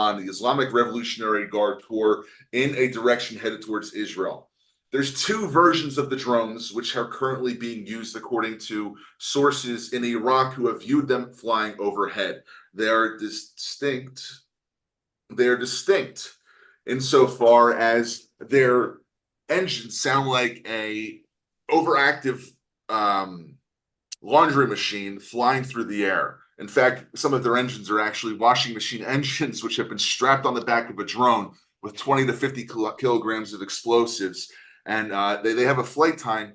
on the Islamic Revolutionary Guard Corps in a direction headed towards Israel. There's two versions of the drones which are currently being used according to sources in Iraq who have viewed them flying overhead. They are distinct. They're distinct insofar as their engines sound like a overactive laundry machine flying through the air. In fact, some of their engines are actually washing machine engines, which have been strapped on the back of a drone with 20 to 50 kilograms of explosives. And they have a flight time,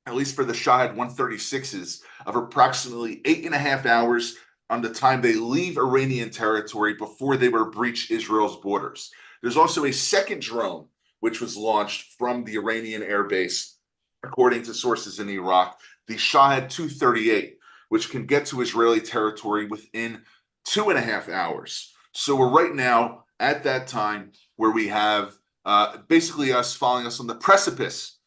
at least for the Shahed 136s, of approximately 8.5 hours on the time they leave Iranian territory before they were breach Israel's borders. There's also a second drone, which was launched from the Iranian airbase, according to sources in Iraq, the Shahed 238, which can get to Israeli territory within 2.5 hours. So we're right now at that time where we have basically us following us on the precipice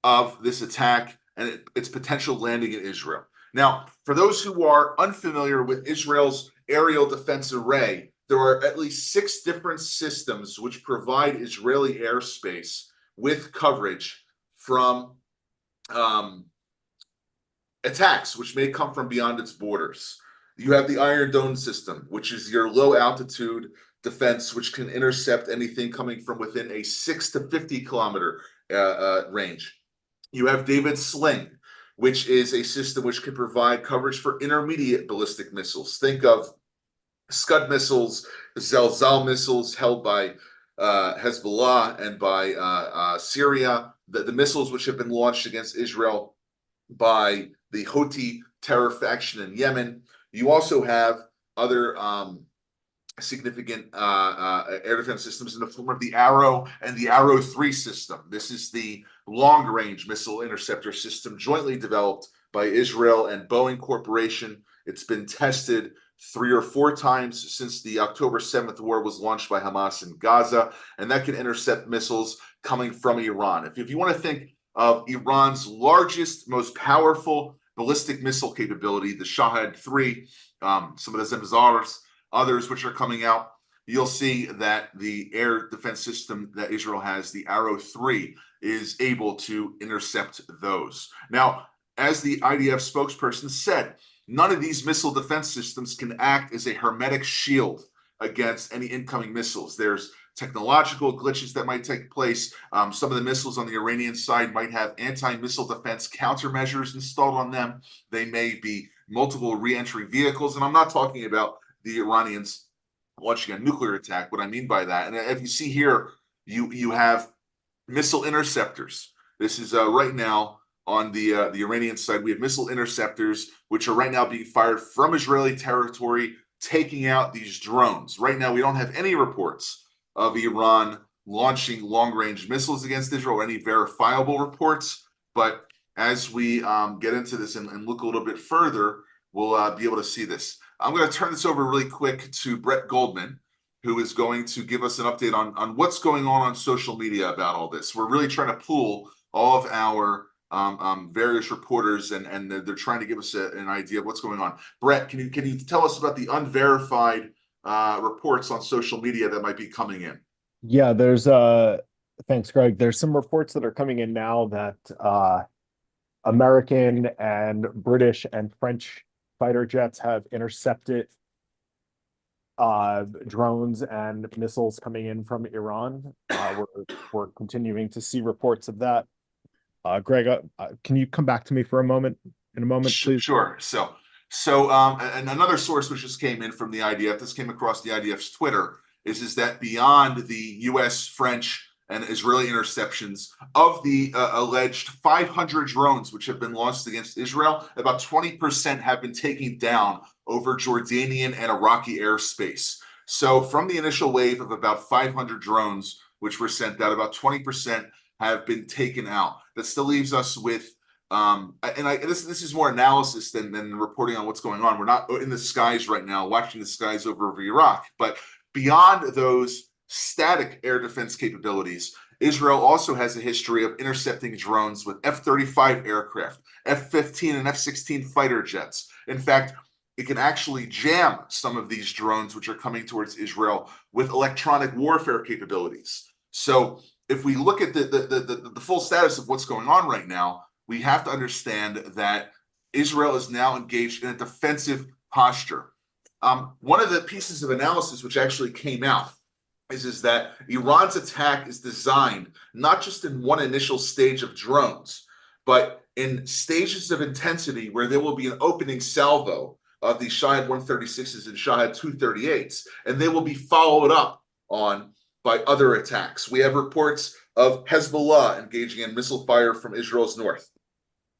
of this attack and its potential landing in Israel. Now, for those who are unfamiliar with Israel's aerial defense array, there are at least 6 different systems which provide Israeli airspace with coverage from attacks which may come from beyond its borders. You have the Iron Dome system, which is your low altitude defense, which can intercept anything coming from within a 6 to 50 kilometer range. You have David's Sling, which is a system which can provide coverage for intermediate ballistic missiles. Think of Scud missiles, Zelzal missiles held by Hezbollah and by Syria, the missiles which have been launched against Israel by the Houthi terror faction in Yemen. You also have other significant air defense systems in the form of the Arrow and the Arrow 3 system. This is the long-range missile interceptor system jointly developed by Israel and Boeing Corporation. It's been tested 3 or 4 times since the October 7th war was launched by Hamas in Gaza, and that can intercept missiles coming from Iran. If you want to think of Iran's largest, most powerful ballistic missile capability, the Shahed 3, some of the Zemzars, others which are coming out, you'll see that the air defense system that Israel has, the Arrow 3, is able to intercept those. Now, as the IDF spokesperson said, none of these missile defense systems can act as a hermetic shield against any incoming missiles. There's technological glitches that might take place. Some of the missiles on the Iranian side might have anti-missile defense countermeasures installed on them. They may be multiple re-entry vehicles. And I'm not talking about the Iranians launching a nuclear attack. What I mean by that, and if you see here, you have missile interceptors. This is right now on the Iranian side. We have missile interceptors, which are right now being fired from Israeli territory, taking out these drones. Right now, we don't have any reports of Iran launching long-range missiles against Israel, or any verifiable reports. But as we get into this and look a little bit further, we'll be able to see this. I'm going to turn this over really quick to Brett Goldman, who is going to give us an update on what's going on social media about all this. We're really trying to pool all of our various reporters, and they're trying to give us an idea of what's going on. Brett, can you tell us about the unverified reports on social media that might be coming in? Yeah, there's thanks, Greg. There's some reports that are coming in now that American and British and French fighter jets have intercepted drones and missiles coming in from Iran. We're continuing to see reports of that. Greg, can you come back to me for a moment? In a moment, please. Sure. So and another source which just came in from the IDF, this came across the IDF's Twitter, is that beyond the U.S., French, and Israeli interceptions of the alleged 500 drones which have been launched against Israel, about 20% have been taken down over Jordanian and Iraqi airspace. So from the initial wave of about 500 drones which were sent out, about 20% have been taken out. That still leaves us with this is more analysis than reporting on what's going on. We're not in the skies right now, watching the skies over Iraq. But beyond those static air defense capabilities, Israel also has a history of intercepting drones with F-35 aircraft, F-15 and F-16 fighter jets. In fact, it can actually jam some of these drones which are coming towards Israel with electronic warfare capabilities. So if we look at the full status of what's going on right now, we have to understand that Israel is now engaged in a defensive posture. One of the pieces of analysis which actually came out is that Iran's attack is designed not just in one initial stage of drones, but in stages of intensity where there will be an opening salvo of the Shahed 136s and Shahed 238s, and they will be followed up on by other attacks. We have reports of Hezbollah engaging in missile fire from Israel's north,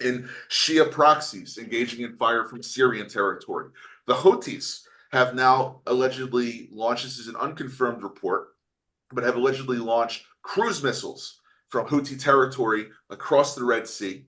in Shia proxies engaging in fire from Syrian territory. The Houthis have now allegedly launched, this is an unconfirmed report, but have allegedly launched cruise missiles from Houthi territory across the Red Sea.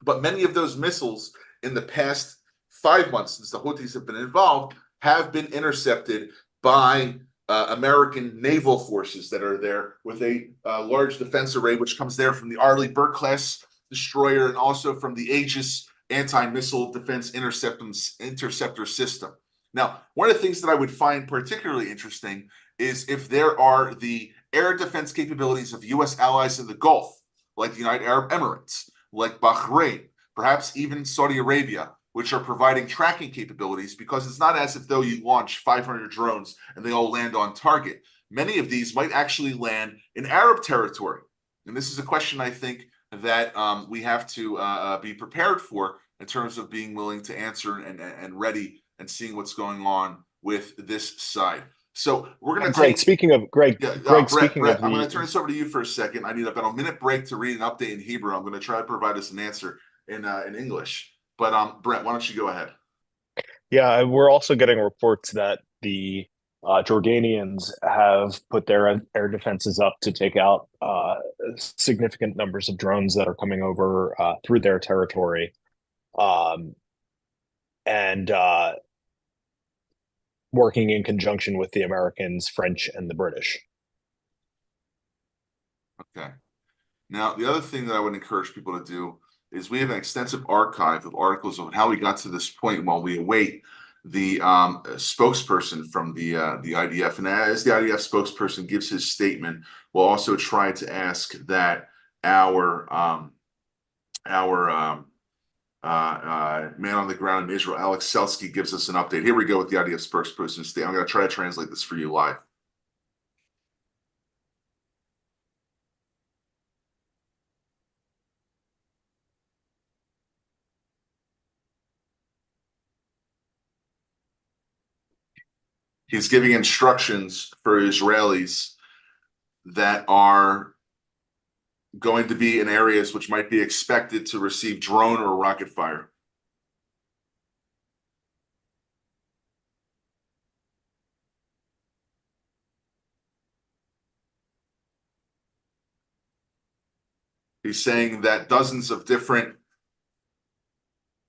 But many of those missiles in the past 5 months since the Houthis have been involved have been intercepted by American naval forces that are there with a large defense array, which comes there from the Arleigh Burke-class destroyer and also from the Aegis anti-missile defense interceptor system. Now, one of the things that I would find particularly interesting is if there are the air defense capabilities of U.S. allies in the Gulf, like the United Arab Emirates, like Bahrain, perhaps even Saudi Arabia, which are providing tracking capabilities, because it's not as if though you launch 500 drones and they all land on target. Many of these might actually land in Arab territory. And this is a question I think that we have to be prepared for in terms of being willing to answer and ready and seeing what's going on with this side. So we're going to Greg, speaking of Greg, Brett, speaking of I'm going to turn this over to you for a second. I need about a minute break to read an update in Hebrew. I'm going to try to provide us an answer in English. But Brett, why don't you go ahead? Yeah, we're also getting reports that the Jordanians have put their air defenses up to take out significant numbers of drones that are coming over through their territory. And working in conjunction with the Americans, French, and the British. Okay. Now, the other thing that I would encourage people to do is we have an extensive archive of articles on how we got to this point while we await the spokesperson from the IDF. And as the IDF spokesperson gives his statement, we'll also try to ask that our man on the ground in Israel, Alex Selsky, gives us an update. Here we go with the IDF spokesperson statement. I'm going to try to translate this for you live. He's giving instructions for Israelis that are going to be in areas which might be expected to receive drone or rocket fire. He's saying that dozens of different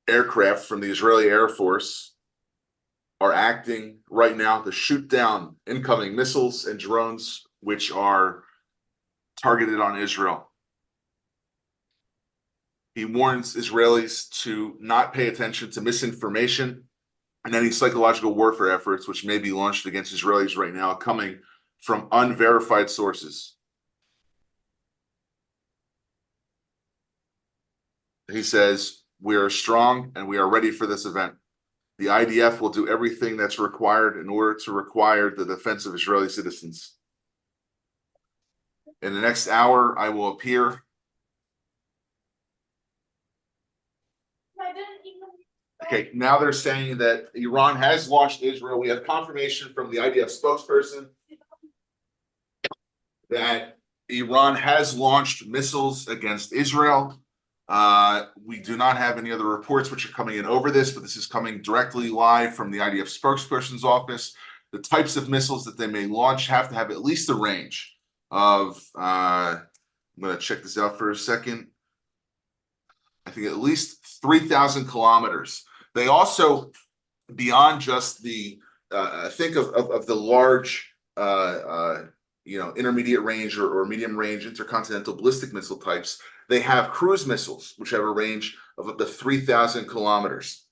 aircraft from the Israeli Air Force are acting right now to shoot down incoming missiles and drones which are targeted on Israel. He warns Israelis to not pay attention to misinformation and any psychological warfare efforts which may be launched against Israelis right now coming from unverified sources. He says, we are strong and we are ready for this event. The IDF will do everything that's required in order to require the defense of Israeli citizens. In the next hour, I will appear. Okay, now they're saying that Iran has launched Israel. We have confirmation from the IDF spokesperson that Iran has launched missiles against Israel. We do not have any other reports which are coming in over this, but this is coming directly live from the IDF spokesperson's office. The types of missiles that they may launch have to have at least a range of, I'm going to check this out for a second. I think at least 3,000 kilometers. They also, beyond just the, think of the large, intermediate range or medium range intercontinental ballistic missile types. They have cruise missiles, which have a range of up to 3,000 kilometers.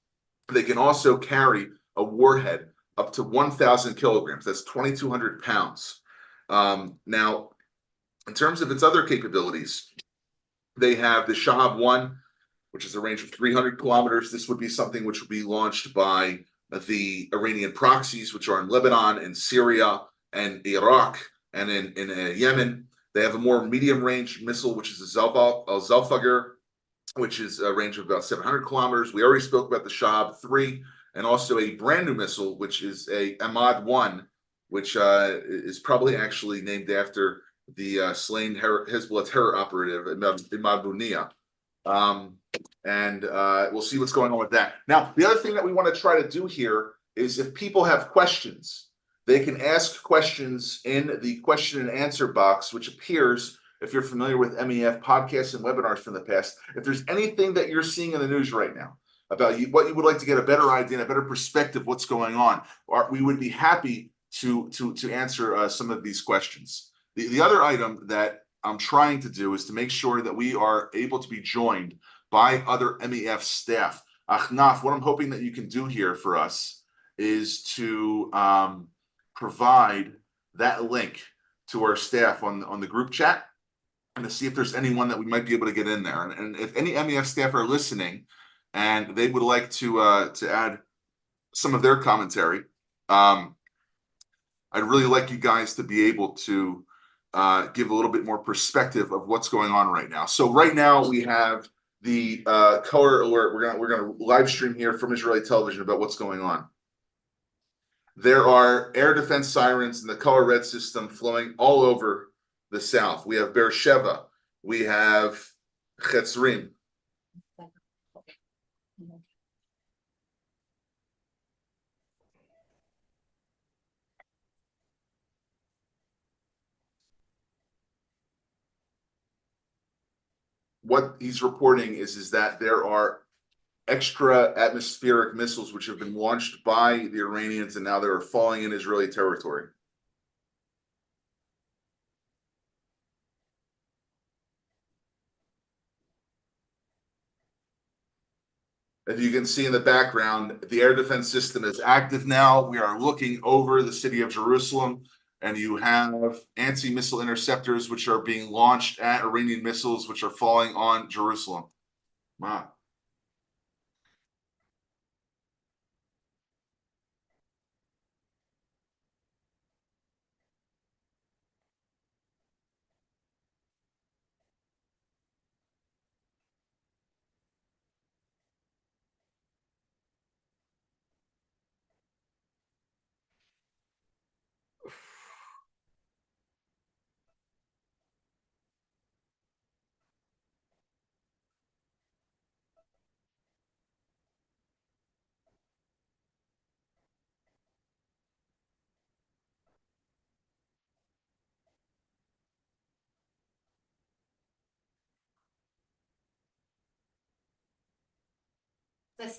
They can also carry a warhead up to 1,000 kilograms. That's 2,200 pounds. Now, in terms of its other capabilities, they have the Shahab 1, which is a range of 300 kilometers. This would be something which would be launched by the Iranian proxies, which are in Lebanon and Syria and Iraq and in Yemen. They have a more medium-range missile, which is a Zalfagir, which is a range of about 700 kilometers. We already spoke about the Shahab 3, and also a brand new missile, which is a Ahmad 1, which is probably actually named after the slain Hezbollah terror operative Ahmad Buniya. And we'll see what's going on with that. Now, the other thing that we want to try to do here is if people have questions, they can ask questions in the question and answer box, which appears if you're familiar with MEF podcasts and webinars from the past. If there's anything that you're seeing in the news right now about what you would like to get a better idea and a better perspective of what's going on, we would be happy to answer some of these questions. The other item that I'm trying to do is to make sure that we are able to be joined by other MEF staff. Achnaf, what I'm hoping that you can do here for us is to provide that link to our staff on the group chat and to see if there's anyone that we might be able to get in there. And if any MEF staff are listening and they would like to add some of their commentary, I'd really like you guys to be able to give a little bit more perspective of what's going on right now. So right now we have the color alert. We're gonna live stream here from Israeli television about what's going on. There are air defense sirens in the color red system flowing all over the south. We have Beersheba. We have Chetzrim. What he's reporting is that there are extra atmospheric missiles which have been launched by the Iranians and now they are falling in Israeli territory. As you can see in the background, the air defense system is active now. We are looking over the city of Jerusalem, and you have anti-missile interceptors which are being launched at Iranian missiles which are falling on Jerusalem. Wow.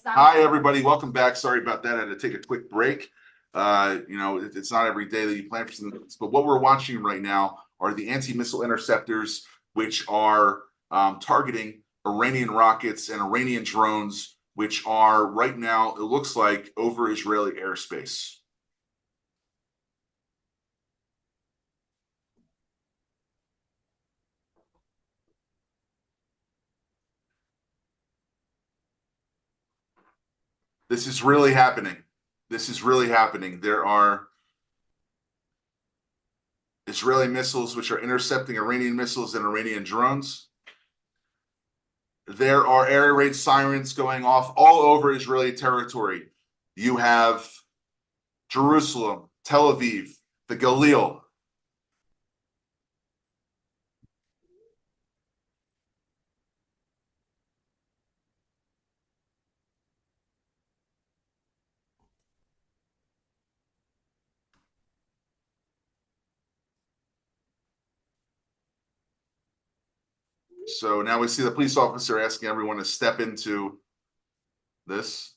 Hi, everybody. Welcome back. Sorry about that. I had to take a quick break. It's not every day that you plan for something, but what we're watching right now are the anti-missile interceptors, which are targeting Iranian rockets and Iranian drones, which are right now, it looks like, over Israeli airspace. This is really happening. This is really happening. There are Israeli missiles which are intercepting Iranian missiles and Iranian drones. There are air raid sirens going off all over Israeli territory. You have Jerusalem, Tel Aviv, the Galil. So now we see the police officer asking everyone to step into this.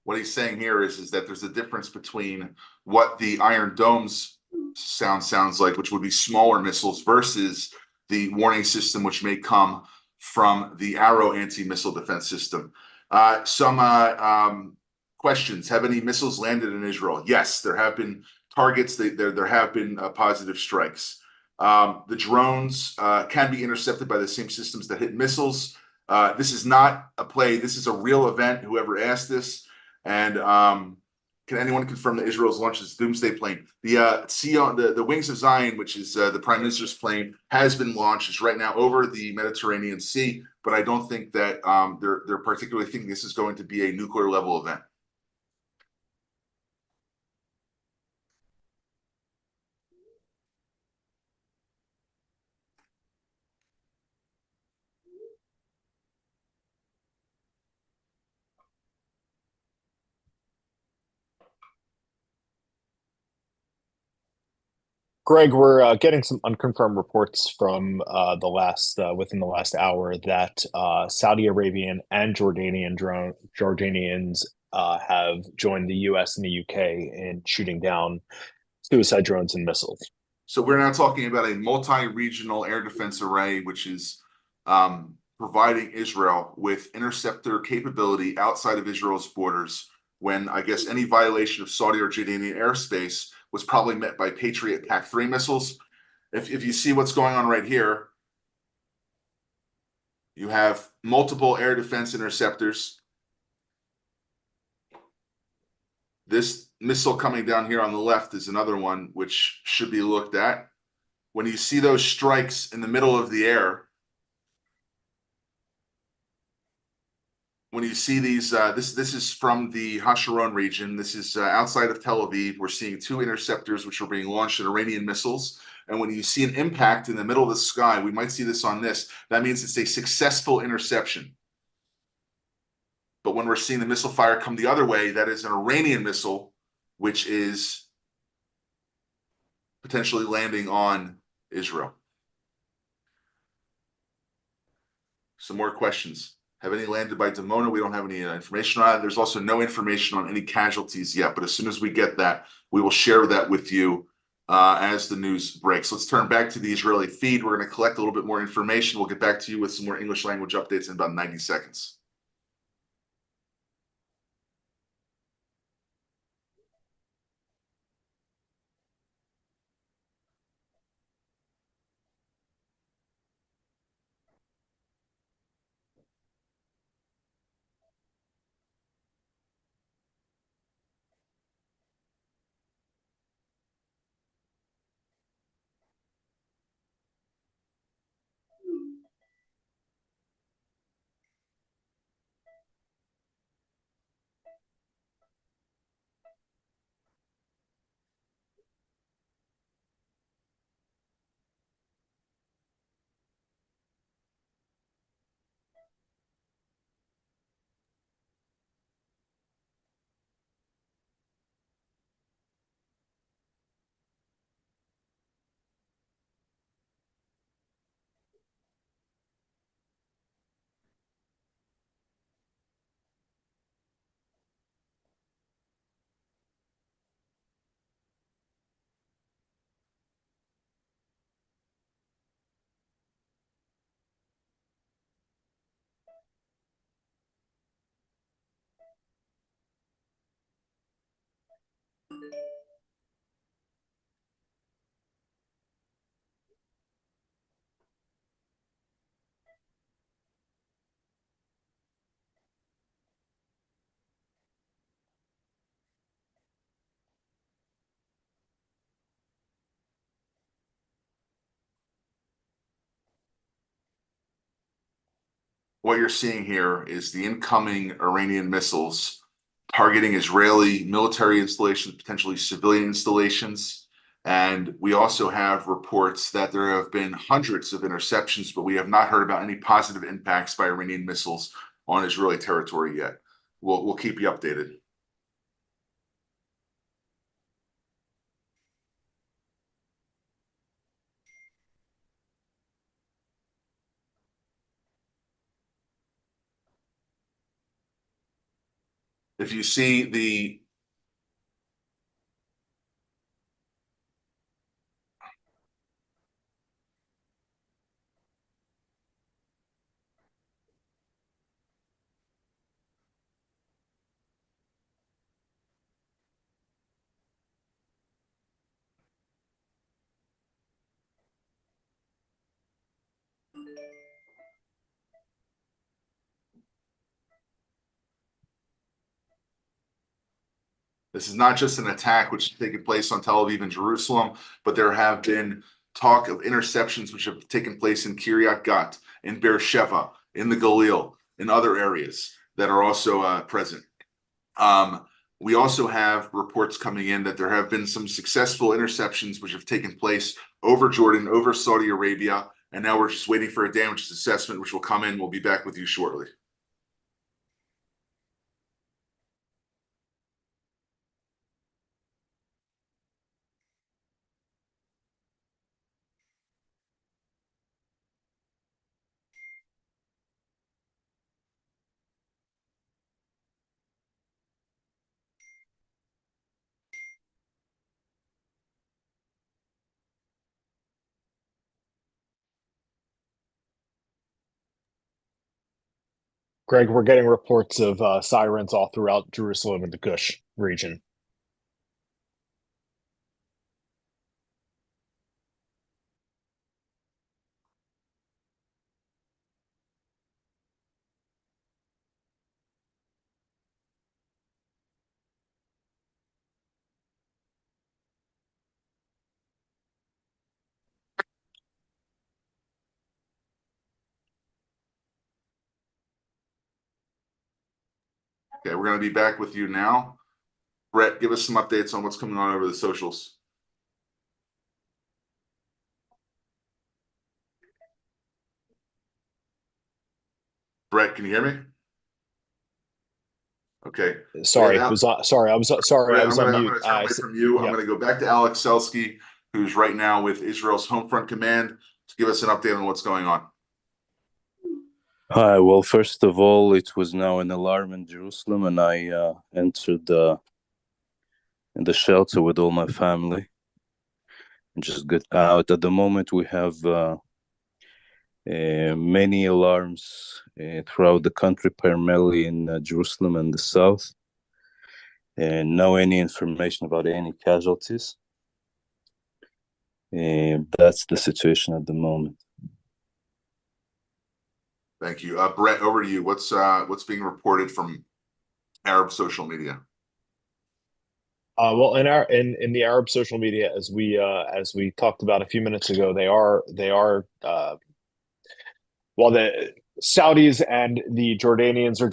What he's saying here is that there's a difference between what the Iron Dome's sounds like, which would be smaller missiles, versus the warning system, which may come from the Arrow anti-missile defense system. Some questions. Have any missiles landed in Israel? Yes, there have been targets. There have been positive strikes. The drones can be intercepted by the same systems that hit missiles. This is not a play. This is a real event. Whoever asked this, and can anyone confirm that Israel's launched its doomsday plane? The Wings of Zion, which is the Prime Minister's plane, has been launched. It's right now over the Mediterranean Sea, but I don't think that they're particularly thinking this is going to be a nuclear level event. Greg, we're getting some unconfirmed reports from the last within the last hour that Saudi Arabian and Jordanians have joined the U.S. and the U.K. in shooting down suicide drones and missiles. So we're now talking about a multi-regional air defense array, which is providing Israel with interceptor capability outside of Israel's borders when I guess any violation of Saudi or Jordanian airspace was probably met by Patriot PAC-3 missiles. If you see what's going on right here, you have multiple air defense interceptors. This missile coming down here on the left is another one which should be looked at. When you see those strikes in the middle of the air, when you see these, this is from the Hasharon region. This is outside of Tel Aviv. We're seeing two interceptors which are being launched at Iranian missiles. And when you see an impact in the middle of the sky, we might see this on this. That means it's a successful interception. But when we're seeing the missile fire come the other way, that is an Iranian missile, which is potentially landing on Israel. Some more questions. Have any landed by Dimona? We don't have any information on it. There's also no information on any casualties yet, but as soon as we get that, we will share that with you as the news breaks. Let's turn back to the Israeli feed. We're going to collect a little bit more information. We'll get back to you with some more English language updates in about 90 seconds. What you're seeing here is the incoming Iranian missiles targeting Israeli military installations, potentially civilian installations. And we also have reports that there have been hundreds of interceptions, but we have not heard about any positive impacts by Iranian missiles on Israeli territory yet. We'll keep you updated. If you see the This is not just an attack which has taken place on Tel Aviv and Jerusalem, but there have been talk of interceptions which have taken place in Kiryat Gat, in Beersheba, in the Galil, in other areas that are also present. We also have reports coming in that there have been some successful interceptions which have taken place over Jordan, over Saudi Arabia, and now we're just waiting for a damages assessment which will come in. We'll be back with you shortly. Greg, we're getting reports of sirens all throughout Jerusalem and the Gush region. Okay, we're going to be back with you now. Brett, give us some updates on what's coming on over the socials. Brett, can you hear me? Okay. Sorry, sorry, I was sorry, I Brett, was on I'm mute. gonna turn away from you. I'm Yeah. gonna go back to Alex Selsky, who's right now with Israel's Home Front Command, to give us an update on what's going on. Hi. Well, first of all, it was now an alarm in Jerusalem, and I entered in the shelter with all my family and just got out. At the moment, we have many alarms throughout the country, primarily in Jerusalem and the south, and no any information about any casualties. That's the situation at the moment. Thank you. Brett, over to you. What's being reported from Arab social media? Well, in the Arab social media, as we talked about a few minutes ago, they are while the Saudis and the Jordanians are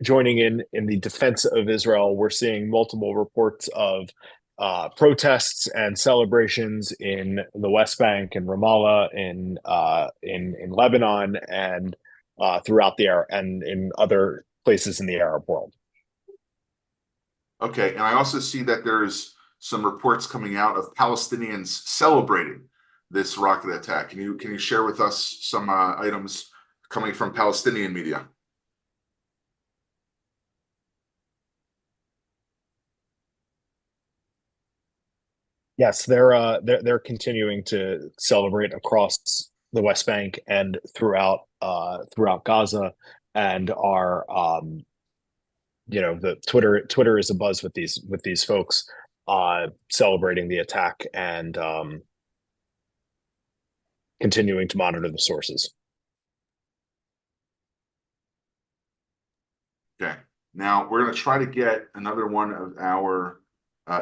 joining in the defense of Israel. We're seeing multiple reports of protests and celebrations in the West Bank and Ramallah, in Lebanon, and throughout the Arab and in other places in the Arab world. Okay, and I also see that there's some reports coming out of Palestinians celebrating this rocket attack. Can you share with us some items coming from Palestinian media? Yes, they're continuing to celebrate across the West Bank and throughout Gaza, and are the Twitter is abuzz with these folks celebrating the attack and continuing to monitor the sources. Okay. Now we're going to try to get another one of our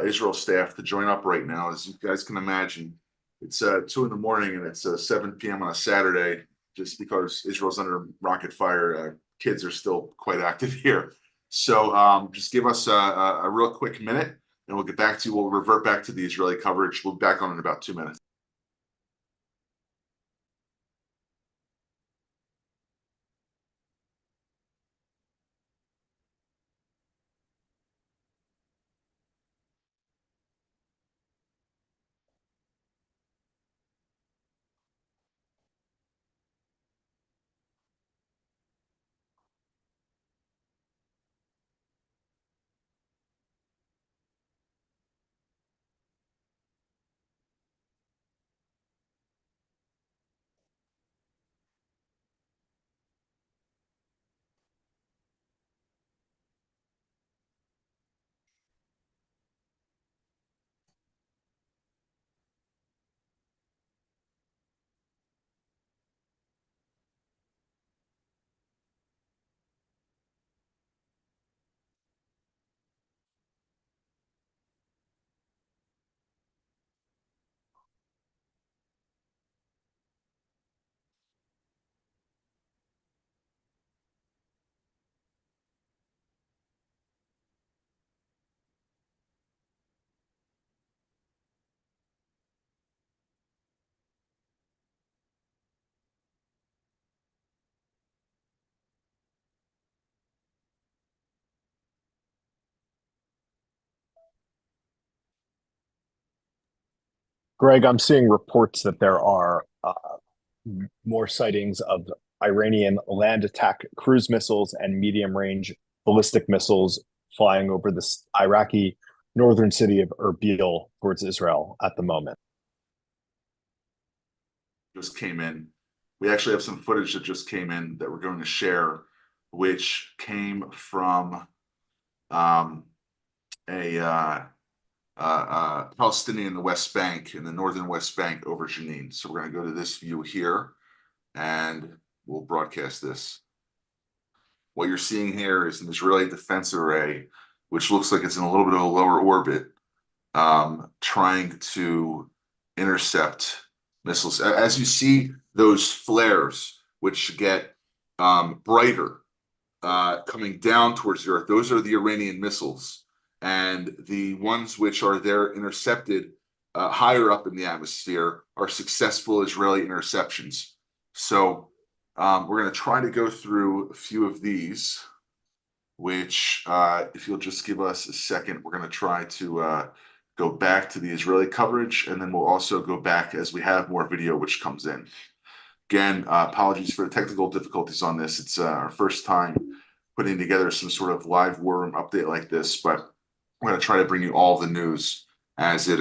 Israel staff to join up right now. As you guys can imagine, it's 2 in the morning and it's 7 p.m. on a Saturday. Just because Israel's under rocket fire, kids are still quite active here. So just give us a real quick minute, and we'll get back to you. We'll revert back to the Israeli coverage. We'll be back on in about 2 minutes. Greg, I'm seeing reports that there are more sightings of Iranian land attack cruise missiles and medium range ballistic missiles flying over the Iraqi northern city of Erbil towards Israel at the moment. Just came in. We actually have some footage that just came in that we're going to share, which came from a Palestinian in the West Bank, in the northern West Bank over Jenin. So we're going to go to this view here, and we'll broadcast this. What you're seeing here is an Israeli defense array, which looks like it's in a little bit of a lower orbit, trying to intercept missiles. As you see those flares, which get brighter coming down towards the Earth, those are the Iranian missiles. And the ones which are there intercepted higher up in the atmosphere are successful Israeli interceptions. So we're going to try to go through a few of these, which if you'll just give us a second, we're going to try to go back to the Israeli coverage, and then we'll also go back as we have more video which comes in. Again, apologies for the technical difficulties on this. It's our first time putting together some sort of live war room update like this, but we're going to try to bring you all the news as it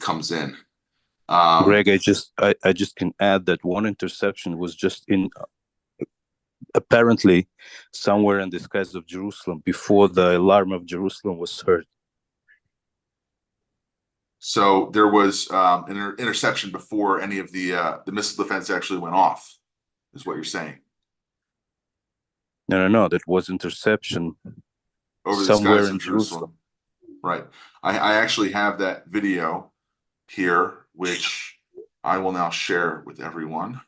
comes in. Greg, I just can add that one interception was just in apparently somewhere in the skies of Jerusalem before the alarm of Jerusalem was heard. So there was an interception before any of the missile defense actually went off, is what you're saying. No, that was interception Over the somewhere skies in of Jerusalem. Right. I actually have that video here, which I will now share with everyone.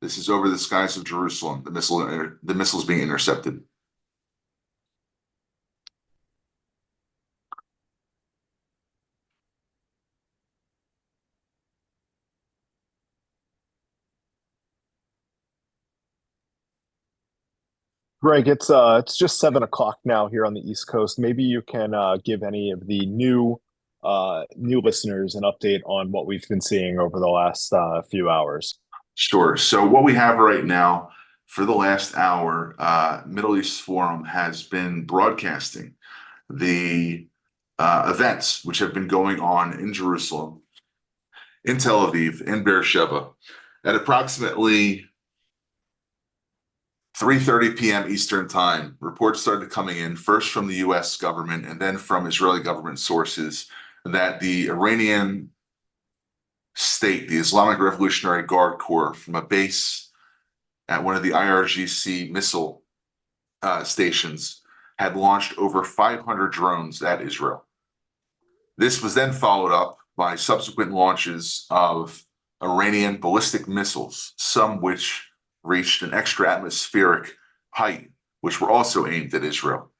This is over the skies of Jerusalem, the missiles being intercepted. Greg, it's just 7 o'clock now here on the East Coast. Maybe you can give any of the new listeners an update on what we've been seeing over the last few hours. Sure. So what we have right now for the last hour, Middle East Forum has been broadcasting the events which have been going on in Jerusalem, in Tel Aviv, in Beersheba, at approximately 3:30 p.m. Eastern Time. Reports started coming in first from the U.S. government and then from Israeli government sources that the Iranian state, the Islamic Revolutionary Guard Corps, from a base at one of the IRGC missile stations, had launched over 500 drones at Israel. This was then followed up by subsequent launches of Iranian ballistic missiles, some which reached an extra-atmospheric height, which were also aimed at Israel.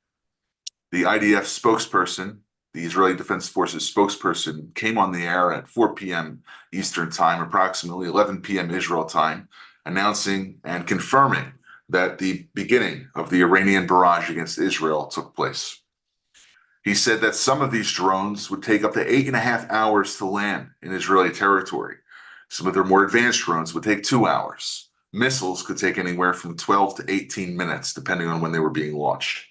The IDF spokesperson, the Israeli Defense Forces spokesperson, came on the air at 4 p.m. Eastern Time, approximately 11 p.m. Israel time, announcing and confirming that the beginning of the Iranian barrage against Israel took place. He said that some of these drones would take up to 8.5 hours to land in Israeli territory. Some of their more advanced drones would take 2 hours. Missiles could take anywhere from 12 to 18 minutes, depending on when they were being launched.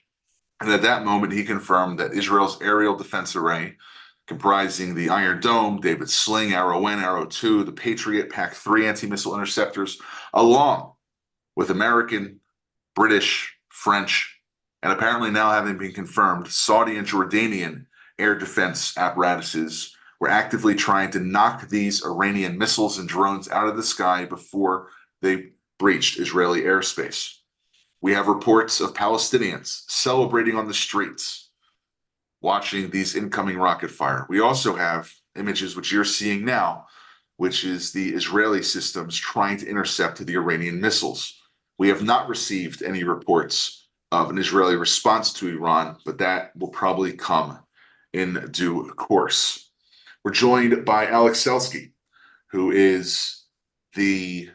And at that moment, he confirmed that Israel's aerial defense array, comprising the Iron Dome, David Sling, Arrow 1, Arrow 2, the Patriot PAC-3 anti-missile interceptors, along with American, British, French, and apparently now having been confirmed, Saudi and Jordanian air defense apparatuses were actively trying to knock these Iranian missiles and drones out of the sky before they breached Israeli airspace. We have reports of Palestinians celebrating on the streets, watching these incoming rocket fire. We also have images which you're seeing now, which is the Israeli systems trying to intercept the Iranian missiles. We have not received any reports of an Israeli response to Iran, but that will probably come in due course. We're joined by Alex Selsky, who is the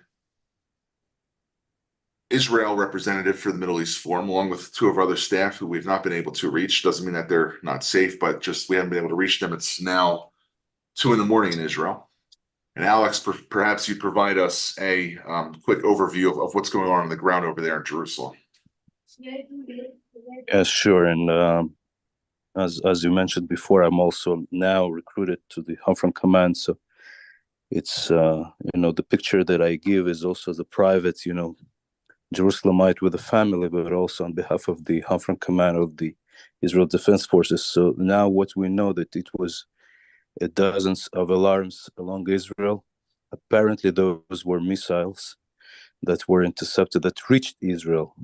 Israel representative for the Middle East Forum, along with two of our other staff who we've not been able to reach. Doesn't mean that they're not safe, but just we haven't been able to reach them. It's now 2 a.m. in Israel. And Alex, perhaps you provide us a quick overview of what's going on the ground over there in Jerusalem. Yeah, sure. And as you mentioned before, I'm also now recruited to the Home Front Command. So it's the picture that I give is also the private, Jerusalemite with a family, but also on behalf of the Home Front Command of the Israel Defense Forces. So now what we know that it was dozens of alarms along Israel. Apparently those were missiles that were intercepted, that reached Israel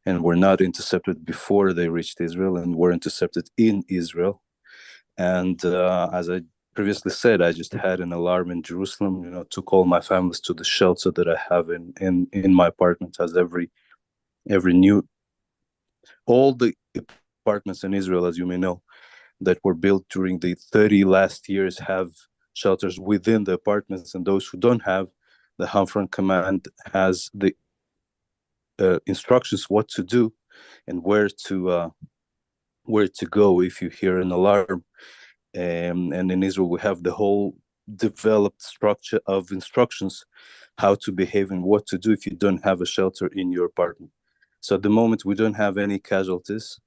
and were not intercepted before they reached Israel, and were intercepted in Israel. And as I previously said, I just had an alarm in Jerusalem, took all my families to the shelter that I have in my apartment, as all the apartments in Israel, as you may know, that were built during the 30 last years have shelters within the apartments, and those who don't have, the Home Front Command has the instructions what to do and where to go if you hear an alarm. And in Israel, we have the whole developed structure of instructions how to behave and what to do if you don't have a shelter in your apartment. So at the moment, we don't have any casualties.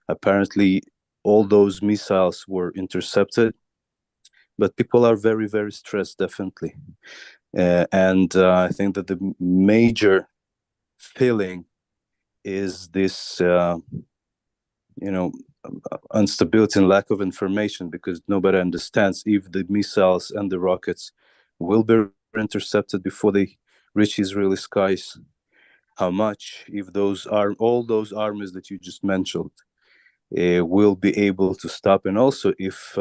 Apparently, all those missiles were intercepted, but people are very, very stressed, definitely. And I think that the major feeling is this, instability and lack of information, because nobody understands if the missiles and the rockets will be intercepted before they reach Israeli skies. How much, if all those armies that you just mentioned will be able to stop, and also if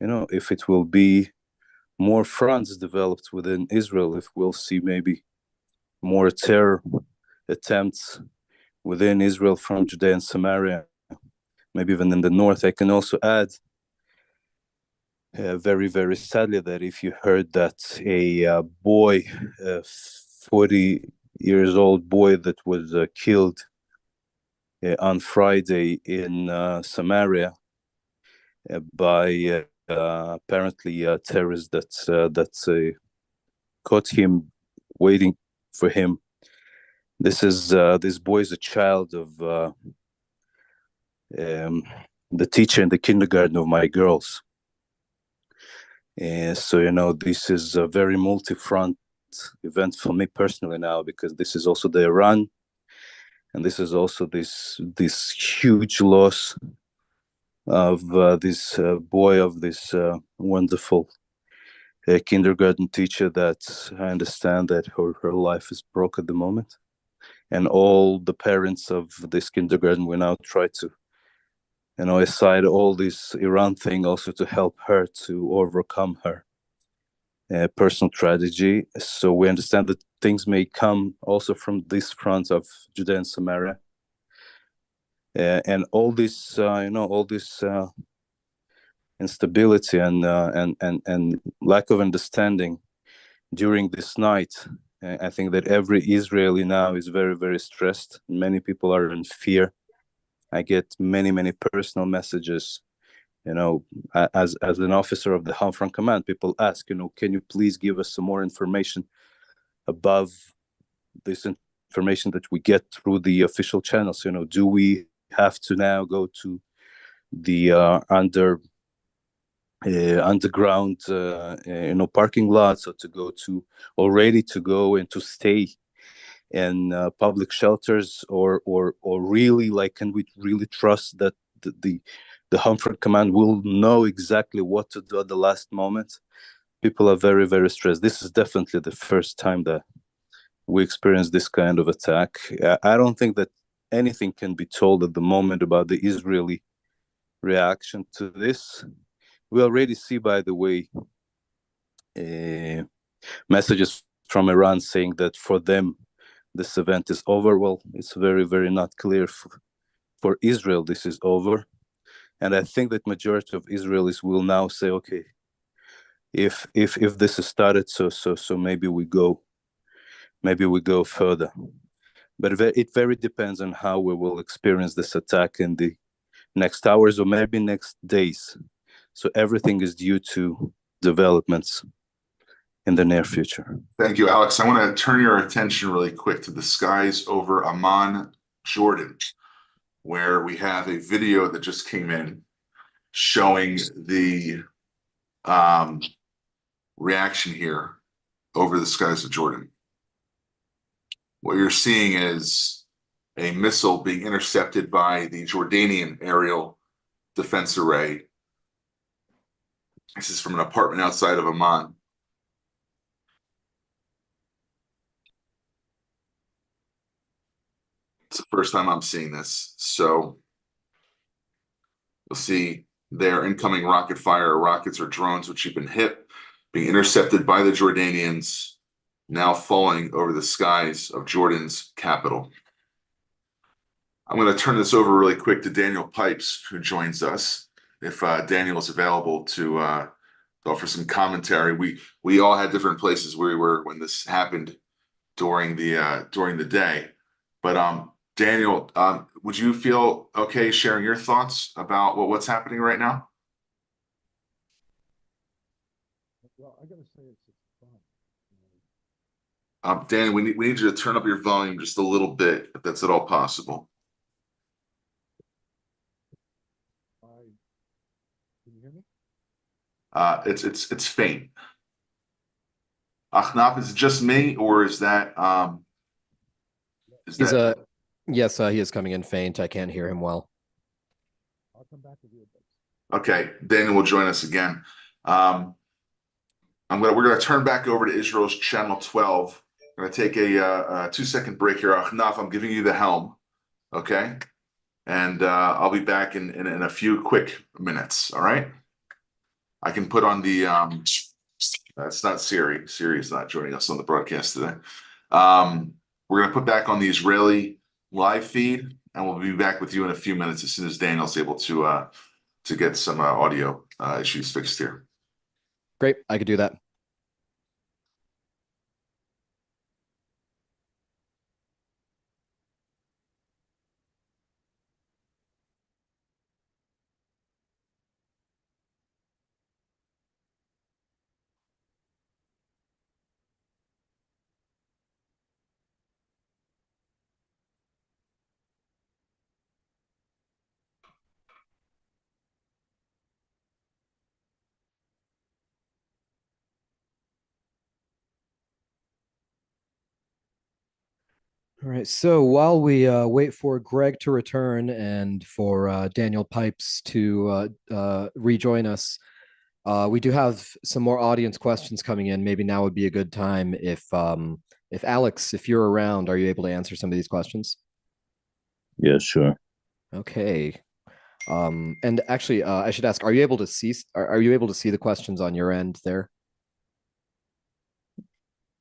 it will be more fronts developed within Israel, if we'll see maybe more terror attempts within Israel from Judea and Samaria, maybe even in the north. I can also add, very, very sadly, that if you heard that a boy, a 40-year-old boy that was killed on Friday in Samaria by apparently terrorists that caught him waiting for him. This boy is a child of the teacher in the kindergarten of my girls. So this is a very multi-front event for me personally now, because this is also the Iran, and this is also this huge loss of this boy, of this wonderful kindergarten teacher that I understand that her life is broke at the moment. And all the parents of this kindergarten will now try to, aside all this Iran thing, also to help her to overcome her personal tragedy. So we understand that things may come also from this front of Judea and Samaria. And all this, instability and lack of understanding during this night. I think that every Israeli now is very, very stressed. Many people are in fear. I get many, many personal messages. As an officer of the Home Front Command, people ask, can you please give us some more information above this information that we get through the official channels? Do we have to now go to the underground parking lots, or to go and to stay in public shelters, or really, like, can we really trust that the Home Front Command will know exactly what to do at the last moment? People are very, very stressed. This is definitely the first time that we experience this kind of attack. I don't think that anything can be told at the moment about the Israeli reaction to this. We already see, by the way, messages from Iran saying that for them, this event is over. Well, it's very, very not clear for Israel this is over. And I think that majority of Israelis will now say, okay, if this has started, so maybe we go further. but it very depends on how we will experience this attack in the next hours or maybe next days. So everything is due to developments in the near future. Thank you, Alex. I want to turn your attention really quick to the skies over Amman, Jordan, where we have a video that just came in showing the reaction here over the skies of Jordan. What you're seeing is a missile being intercepted by the Jordanian aerial defense array. This is from an apartment outside of Amman. It's the first time I'm seeing this. So you'll see their incoming rocket fire, rockets or drones, which have been hit, being intercepted by the Jordanians, now falling over the skies of Jordan's capital. I'm going to turn this over really quick to Daniel Pipes, who joins us. If Daniel is available to offer some commentary, we all had different places where we were when this happened during the day. But Daniel, would you feel okay sharing your thoughts about what's happening right now? Well, I gotta say it's fun. Danny, we need you to turn up your volume just a little bit, if that's at all possible. Can you hear me? It's faint. Achnaf, is it just me, or is that Yes, he is coming in faint. I can't hear him well. I'll come back with you. Okay, Daniel will join us again. We're gonna turn back over to Israel's channel 12. I'm gonna take a 2-second break here. Achnaf, I'm giving you the helm, okay? And I'll be back in a few quick minutes. All right. I can put on the that's not Siri. Siri is not joining us on the broadcast today. We're gonna put back on the Israeli live feed, and we'll be back with you in a few minutes as soon as Daniel's able to get some audio issues fixed here. Great, I could do that. All right, so while we wait for Greg to return and for Daniel Pipes to rejoin us, we do have some more audience questions coming in. Maybe now would be a good time if Alex, if you're around, are you able to answer some of these questions? Yeah, sure. Okay. And actually, I should ask: are you able to see? Are you able to see the questions on your end there?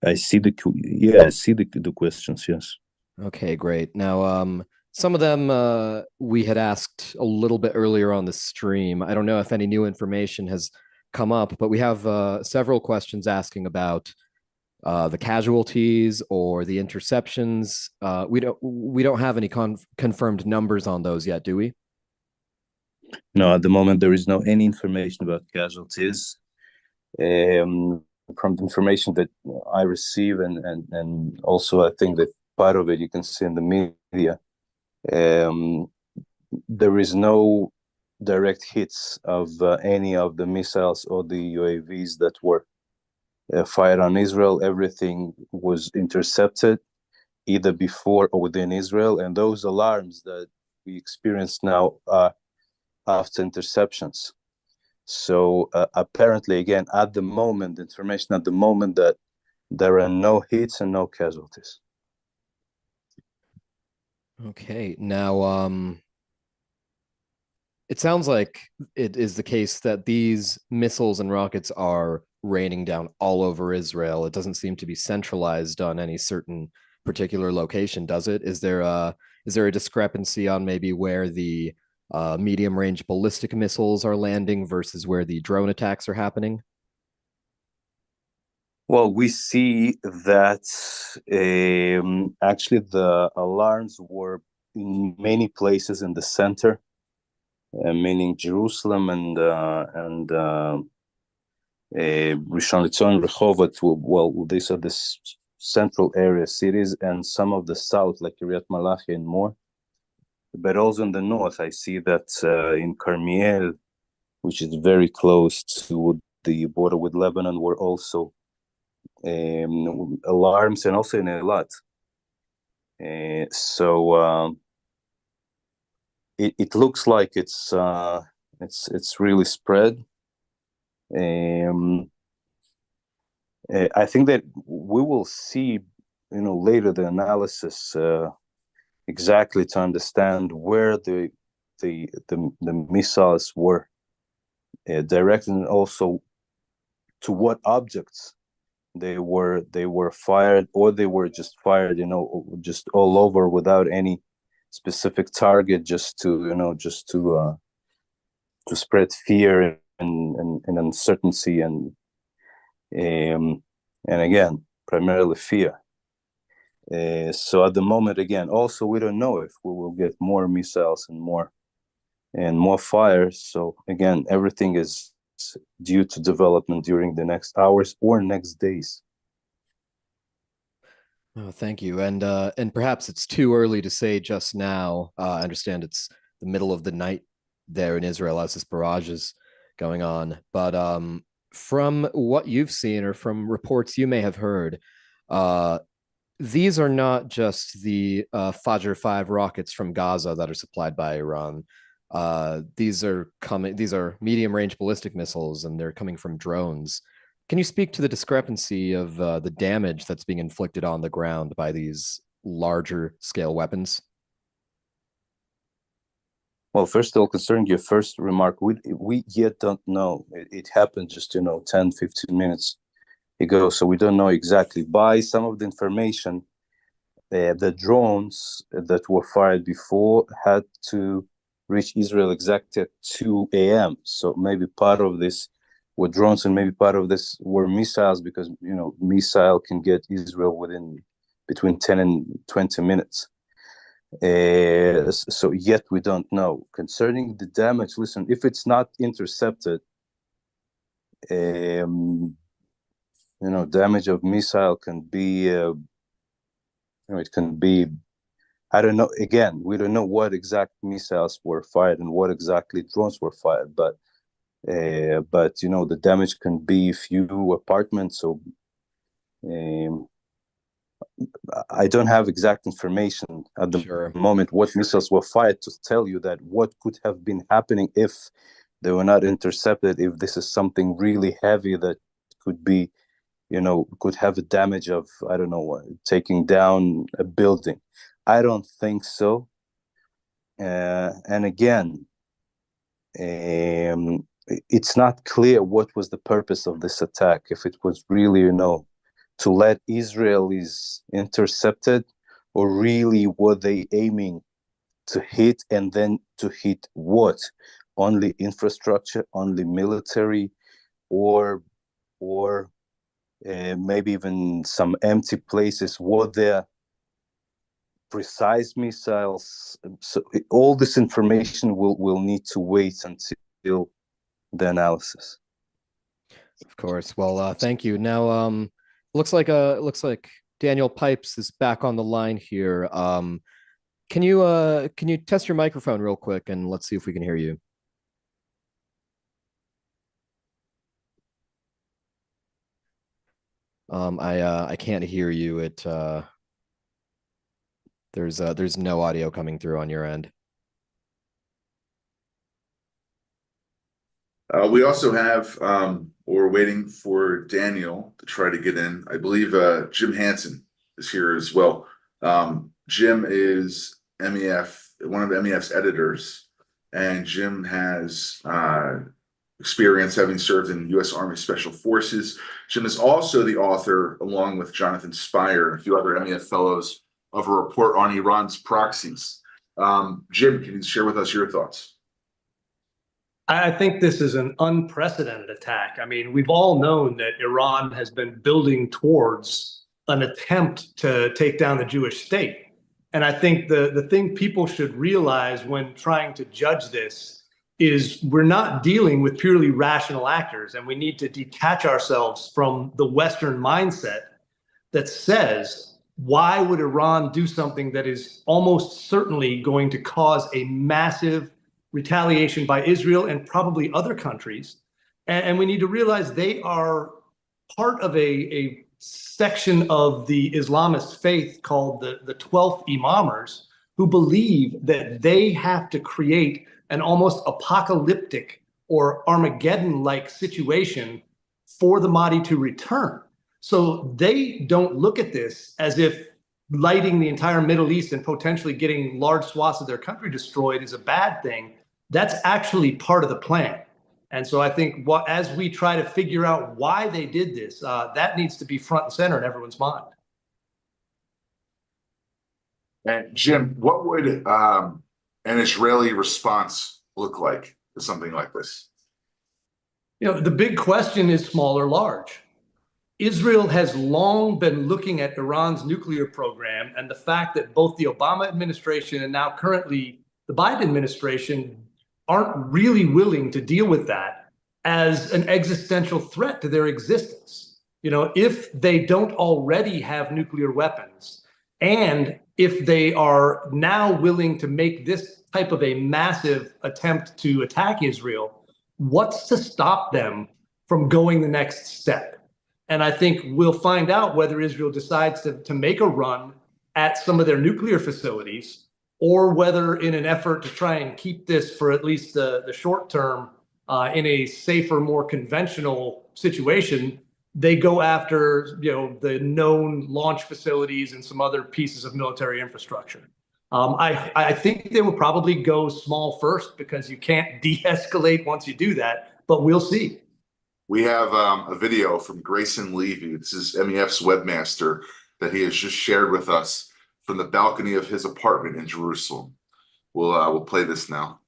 I see the questions. Yes. Okay, great. Now, some of them we had asked a little bit earlier on the stream. I don't know if any new information has come up, but we have several questions asking about the casualties or the interceptions. We don't have any confirmed numbers on those yet, do we? No, at the moment there is no any information about casualties. From the information that I receive, and also I think that part of it you can see in the media, there is no direct hits of any of the missiles or the UAVs that were fired on Israel. Everything was intercepted either before or within Israel, and those alarms that we experience now are after interceptions. So apparently, again, at the moment, information at the moment that there are no hits and no casualties. Okay, now it sounds like it is the case that these missiles and rockets are raining down all over Israel. It doesn't seem to be centralized on any certain particular location, does it? Is there a discrepancy on maybe where the medium range ballistic missiles are landing versus where the drone attacks are happening? Well, we see that actually the alarms were in many places in the center, meaning Jerusalem and Rishon LeZion, Rehovot. Well, these are the central area cities, and some of the south, like Kiryat Malachi and more. But also in the north, I see that in Carmiel, which is very close to the border with Lebanon, were also alarms, and also in Eilat. So it looks like it's really spread. I think that we will see, later the analysis exactly to understand where the missiles were directed, and also to what objects they were fired, or they were just fired, just all over without any specific target, just to spread fear and uncertainty, and again, primarily fear. So at the moment, again, also we don't know if we will get more missiles and more fires. So again, everything is due to development during the next hours or next days. Oh, thank you. And perhaps it's too early to say just now. I understand it's the middle of the night there in Israel as this barrage is going on. But from what you've seen, or from reports you may have heard, these are not just the Fajr 5 rockets from Gaza that are supplied by Iran. These are medium range ballistic missiles, and they're coming from drones. Can you speak to the discrepancy of the damage that's being inflicted on the ground by these larger scale weapons? Well, first of all, concerning your first remark, we yet don't know. It happened just 10, 15 minutes ago, so we don't know exactly. By some of the information, the drones that were fired before had to reach Israel exactly at 2 a.m. So maybe part of this were drones, and maybe part of this were missiles, because missile can get Israel within between 10 and 20 minutes. So yet we don't know. Concerning the damage, listen, if it's not intercepted, damage of missile can be, it can be, I don't know. Again, we don't know what exact missiles were fired and what exactly drones were fired, but the damage can be few apartments. So I don't have exact information at the moment what missiles were fired to tell you that what could have been happening if they were not intercepted, if this is something really heavy that could be, could have a damage of, I don't know, taking down a building. I don't think so. And again, it's not clear what was the purpose of this attack. If it was really, to let Israelis intercepted, or really were they aiming to hit, and then to hit what? Only infrastructure, only military, or maybe even some empty places? Were there precise missiles? So all this information will need to wait until the analysis. Of course. Well, thank you. Now, looks like Daniel Pipes is back on the line here. Can you test your microphone real quick, and let's see if we can hear you. I can't hear you. There's no audio coming through on your end. We also have, we're waiting for Daniel to try to get in. I believe Jim Hansen is here as well. Jim is MEF, one of MEF's editors, and Jim has experience having served in U.S. Army Special Forces. Jim is also the author, along with Jonathan Spire and a few other MEF fellows, of a report on Iran's proxies. Jim, can you share with us your thoughts? I think this is an unprecedented attack. I mean, we've all known that Iran has been building towards an attempt to take down the Jewish state. And I think the thing people should realize when trying to judge this is we're not dealing with purely rational actors, and we need to detach ourselves from the Western mindset that says, why would Iran do something that is almost certainly going to cause a massive retaliation by Israel and probably other countries? And we need to realize they are part of a section of the Islamist faith called the 12th Imamers, who believe that they have to create an almost apocalyptic or Armageddon-like situation for the Mahdi to return. So they don't look at this as if lighting the entire Middle East and potentially getting large swaths of their country destroyed is a bad thing. That's actually part of the plan. And so I think as we try to figure out why they did this, that needs to be front and center in everyone's mind. And Jim, what would an Israeli response look like to something like this? You know, the big question is small or large. Israel has long been looking at Iran's nuclear program and the fact that both the Obama administration and now currently the Biden administration aren't really willing to deal with that as an existential threat to their existence. You know, if they don't already have nuclear weapons, and if they are now willing to make this type of a massive attempt to attack Israel, what's to stop them from going the next step? And I think we'll find out whether Israel decides to make a run at some of their nuclear facilities, or whether in an effort to try and keep this for at least the short term in a safer, more conventional situation, they go after, you know, the known launch facilities and some other pieces of military infrastructure. I think they will probably go small first because you can't de-escalate once you do that, but we'll see. We have a video from Grayson Levy. This is MEF's webmaster that he has just shared with us from the balcony of his apartment in Jerusalem. We'll play this now.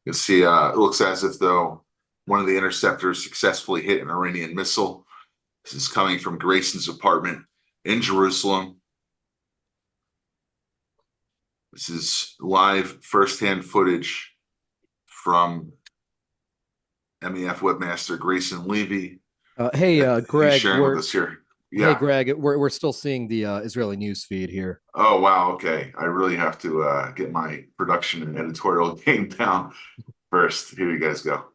You see, it looks as if though one of the interceptors successfully hit an Iranian missile. This is coming from Grayson's apartment in Jerusalem. This is live firsthand footage from MEF webmaster Grayson Levy. Hey, Greg, He's sharing with us here. Yeah. Hey, Greg, we're still seeing the Israeli news feed here. Oh, wow. Okay. I really have to get my production and editorial game down first. Here you guys go.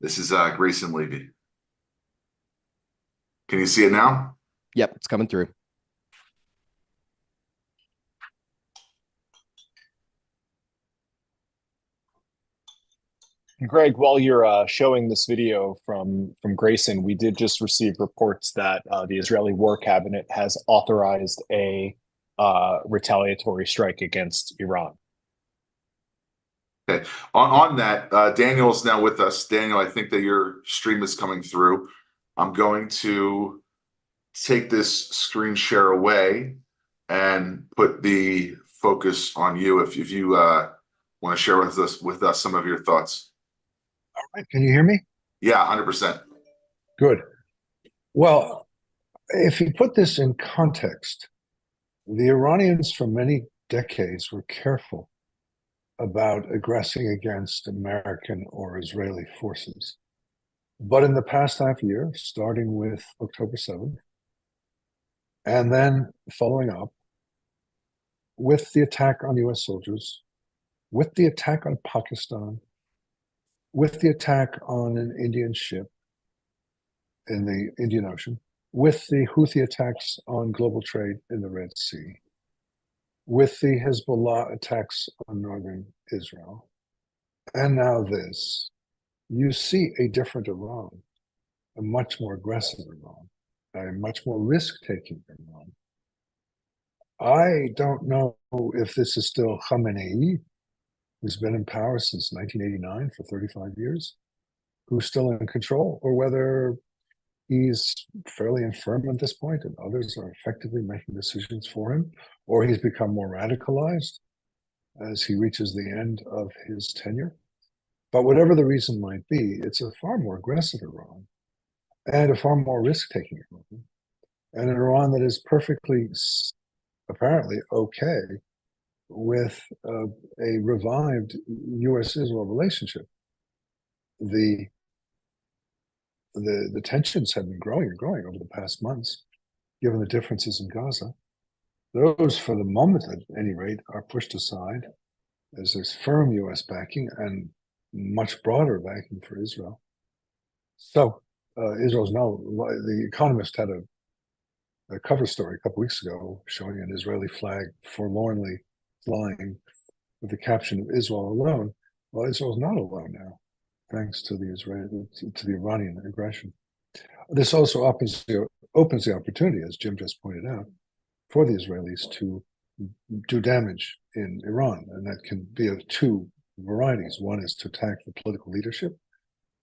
This is Grayson Levy. Can you see it now? Yep, it's coming through. Greg, while you're showing this video from Grayson, we did just receive reports that the Israeli War Cabinet has authorized a retaliatory strike against Iran. Okay. On that, Daniel is now with us. Daniel, I think that your stream is coming through. I'm going to take this screen share away and put the focus on you if you want to share with us some of your thoughts. All right, can you hear me? Yeah, 100%. Good. Well, if you put this in context, the Iranians for many decades were careful about aggressing against American or Israeli forces. But in the past half year, starting with October 7th, and then following up with the attack on US soldiers, with the attack on Pakistan, with the attack on an Indian ship in the Indian Ocean, with the Houthi attacks on global trade in the Red Sea, with the Hezbollah attacks on northern Israel, and now this, you see a different Iran, a much more aggressive Iran. a much more risk-taking Iran. I don't know if this is still Khamenei, who's been in power since 1989 for 35 years, who's still in control, or whether he's fairly infirm at this point and others are effectively making decisions for him, or he's become more radicalized as he reaches the end of his tenure. But whatever the reason might be, it's a far more aggressive Iran and a far more risk-taking Iran, and an Iran that is perfectly, apparently, okay with a revived U.S.-Israel relationship. The tensions have been growing and growing over the past months, given the differences in Gaza. Those, for the moment at any rate, are pushed aside as there's firm U.S. backing and much broader backing for Israel. So Israel's now, The Economist had a cover story a couple weeks ago showing an Israeli flag forlornly flying with the caption of Israel alone. Well, Israel's not alone now, thanks to the Iranian aggression. This also opens the opportunity, as Jim just pointed out, for the Israelis to do damage in Iran, and that can be of two varieties. One is to attack the political leadership,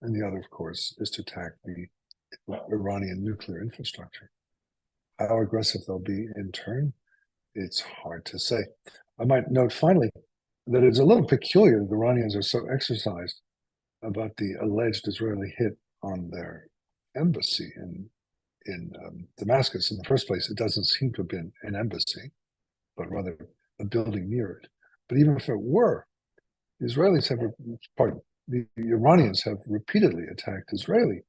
and the other, of course, is to attack the Iranian nuclear infrastructure. How aggressive they'll be in turn, it's hard to say. I might note finally that it's a little peculiar that the Iranians are so exercised about the alleged Israeli hit on their embassy in Damascus. In the first place, it doesn't seem to have been an embassy, but rather a building near it. But even if it were, the Iranians have repeatedly attacked Israeli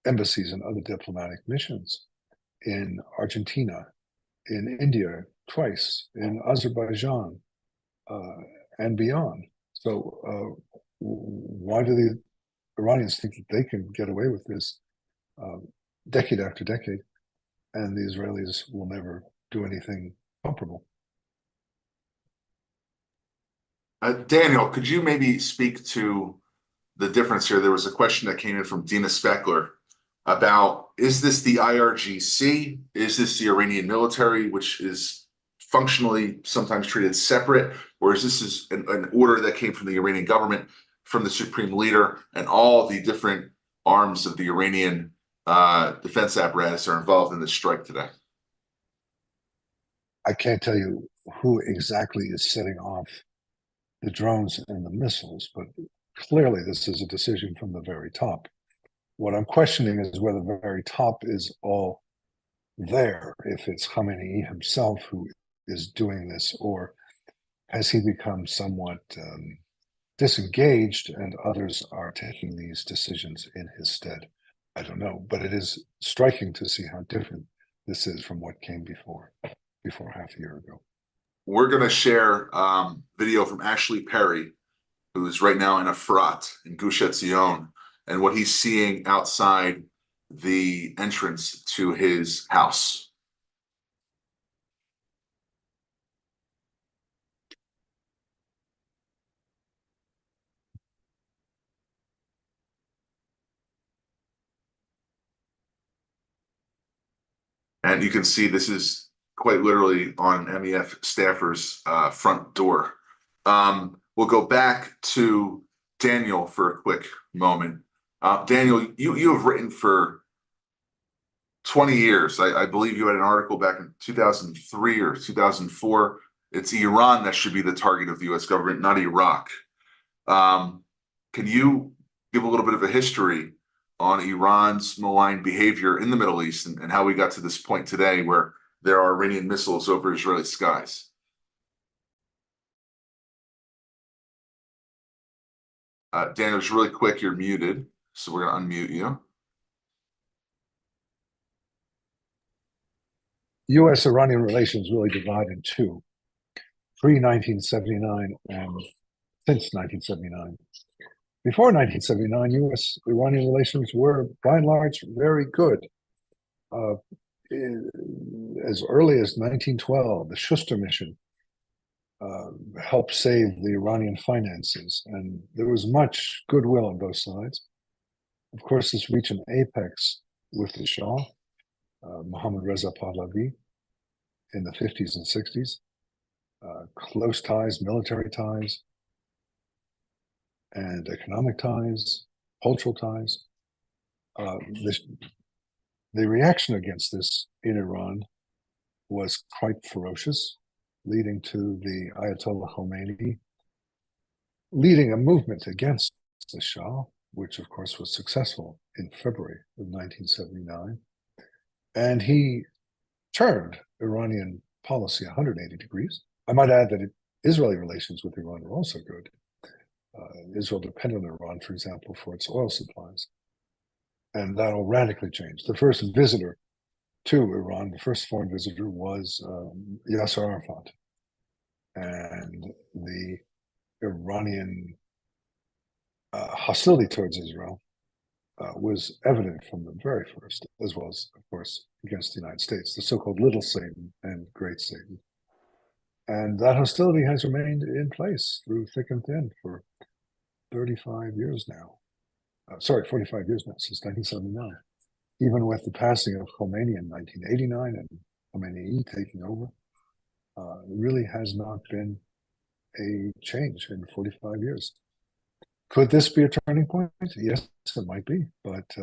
embassies and other diplomatic missions in Argentina, in India twice, in Azerbaijan, and beyond. So why do the Iranians think that they can get away with this decade after decade, and the Israelis will never do anything comparable? Daniel, could you maybe speak to the difference here? There was a question that came in from Dina Speckler about, is this the IRGC? Is this the Iranian military, which is functionally sometimes treated separate? Or is this an order that came from the Iranian government, from the supreme leader, and all the different arms of the Iranian defense apparatus are involved in this strike today? I can't tell you who exactly is setting off the drones and the missiles, but clearly this is a decision from the very top. What I'm questioning is whether the very top is all there, if it's Khamenei himself who is doing this, or has he become somewhat disengaged and others are taking these decisions in his stead? I don't know, but it is striking to see how different this is from what came before half a year ago. We're going to share video from Ashley Perry, who's right now in Efrat in Gush Etzion, and what he's seeing outside the entrance to his house. And you can see this is quite literally on an MEF staffer's front door. We'll go back to Daniel for a quick moment. Daniel, you have written for 20 years. I believe you had an article back in 2003 or 2004. It's Iran that should be the target of the U.S. government, not Iraq. Can you give a little bit of a history on Iran's malign behavior in the Middle East and how we got to this point today where there are Iranian missiles over Israeli skies? Daniel, just really quick, you're muted, so we're going to unmute you. U.S.-Iranian relations really divide in two, pre-1979 and since 1979. Before 1979, U.S.-Iranian relations were, by and large, very good. As early as 1912, the Schuster mission helped save the Iranian finances, and there was much goodwill on both sides. Of course, this reached an apex with the Shah, Mohammad Reza Pahlavi in the 50s and 60s. Close ties, military ties, and economic ties, cultural ties. The reaction against this in Iran was quite ferocious, leading to the Ayatollah Khomeini leading a movement against the Shah, which of course was successful in February of 1979. And he turned Iranian policy 180 degrees. I might add that Israeli relations with Iran are also good. Israel depended on Iran, for example, for its oil supplies. And that all radically changed. The first visitor to Iran, the first foreign visitor was Yasser Arafat. And the Iranian hostility towards Israel was evident from the very first, as well as, of course, against the United States, the so-called Little Satan and Great Satan. And that hostility has remained in place through thick and thin for 35 years now. 45 years now, since 1979. Even with the passing of Khomeini in 1989 and Khomeini taking over, really has not been a change in 45 years. Could this be a turning point? Yes, it might be, but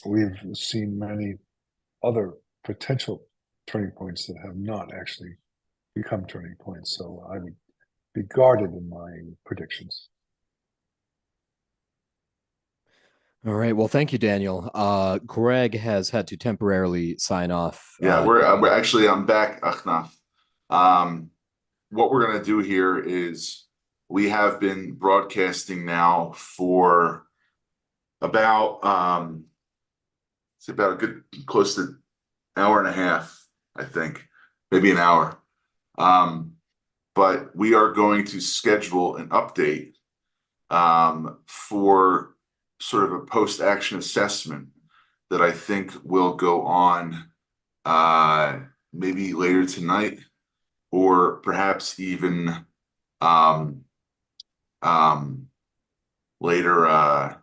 we've seen many other potential turning points that have not actually become turning points. So I would be guarded in my predictions. All right. Well, thank you, Daniel. Greg has had to temporarily sign off. Yeah, we're actually, I'm back, Achnaf. What we're going to do here is we have been broadcasting now for about it's about a good close to hour and a half, I think, maybe an hour. But we are going to schedule an update for sort of a post-action assessment that I think will go on maybe later tonight, or perhaps even later,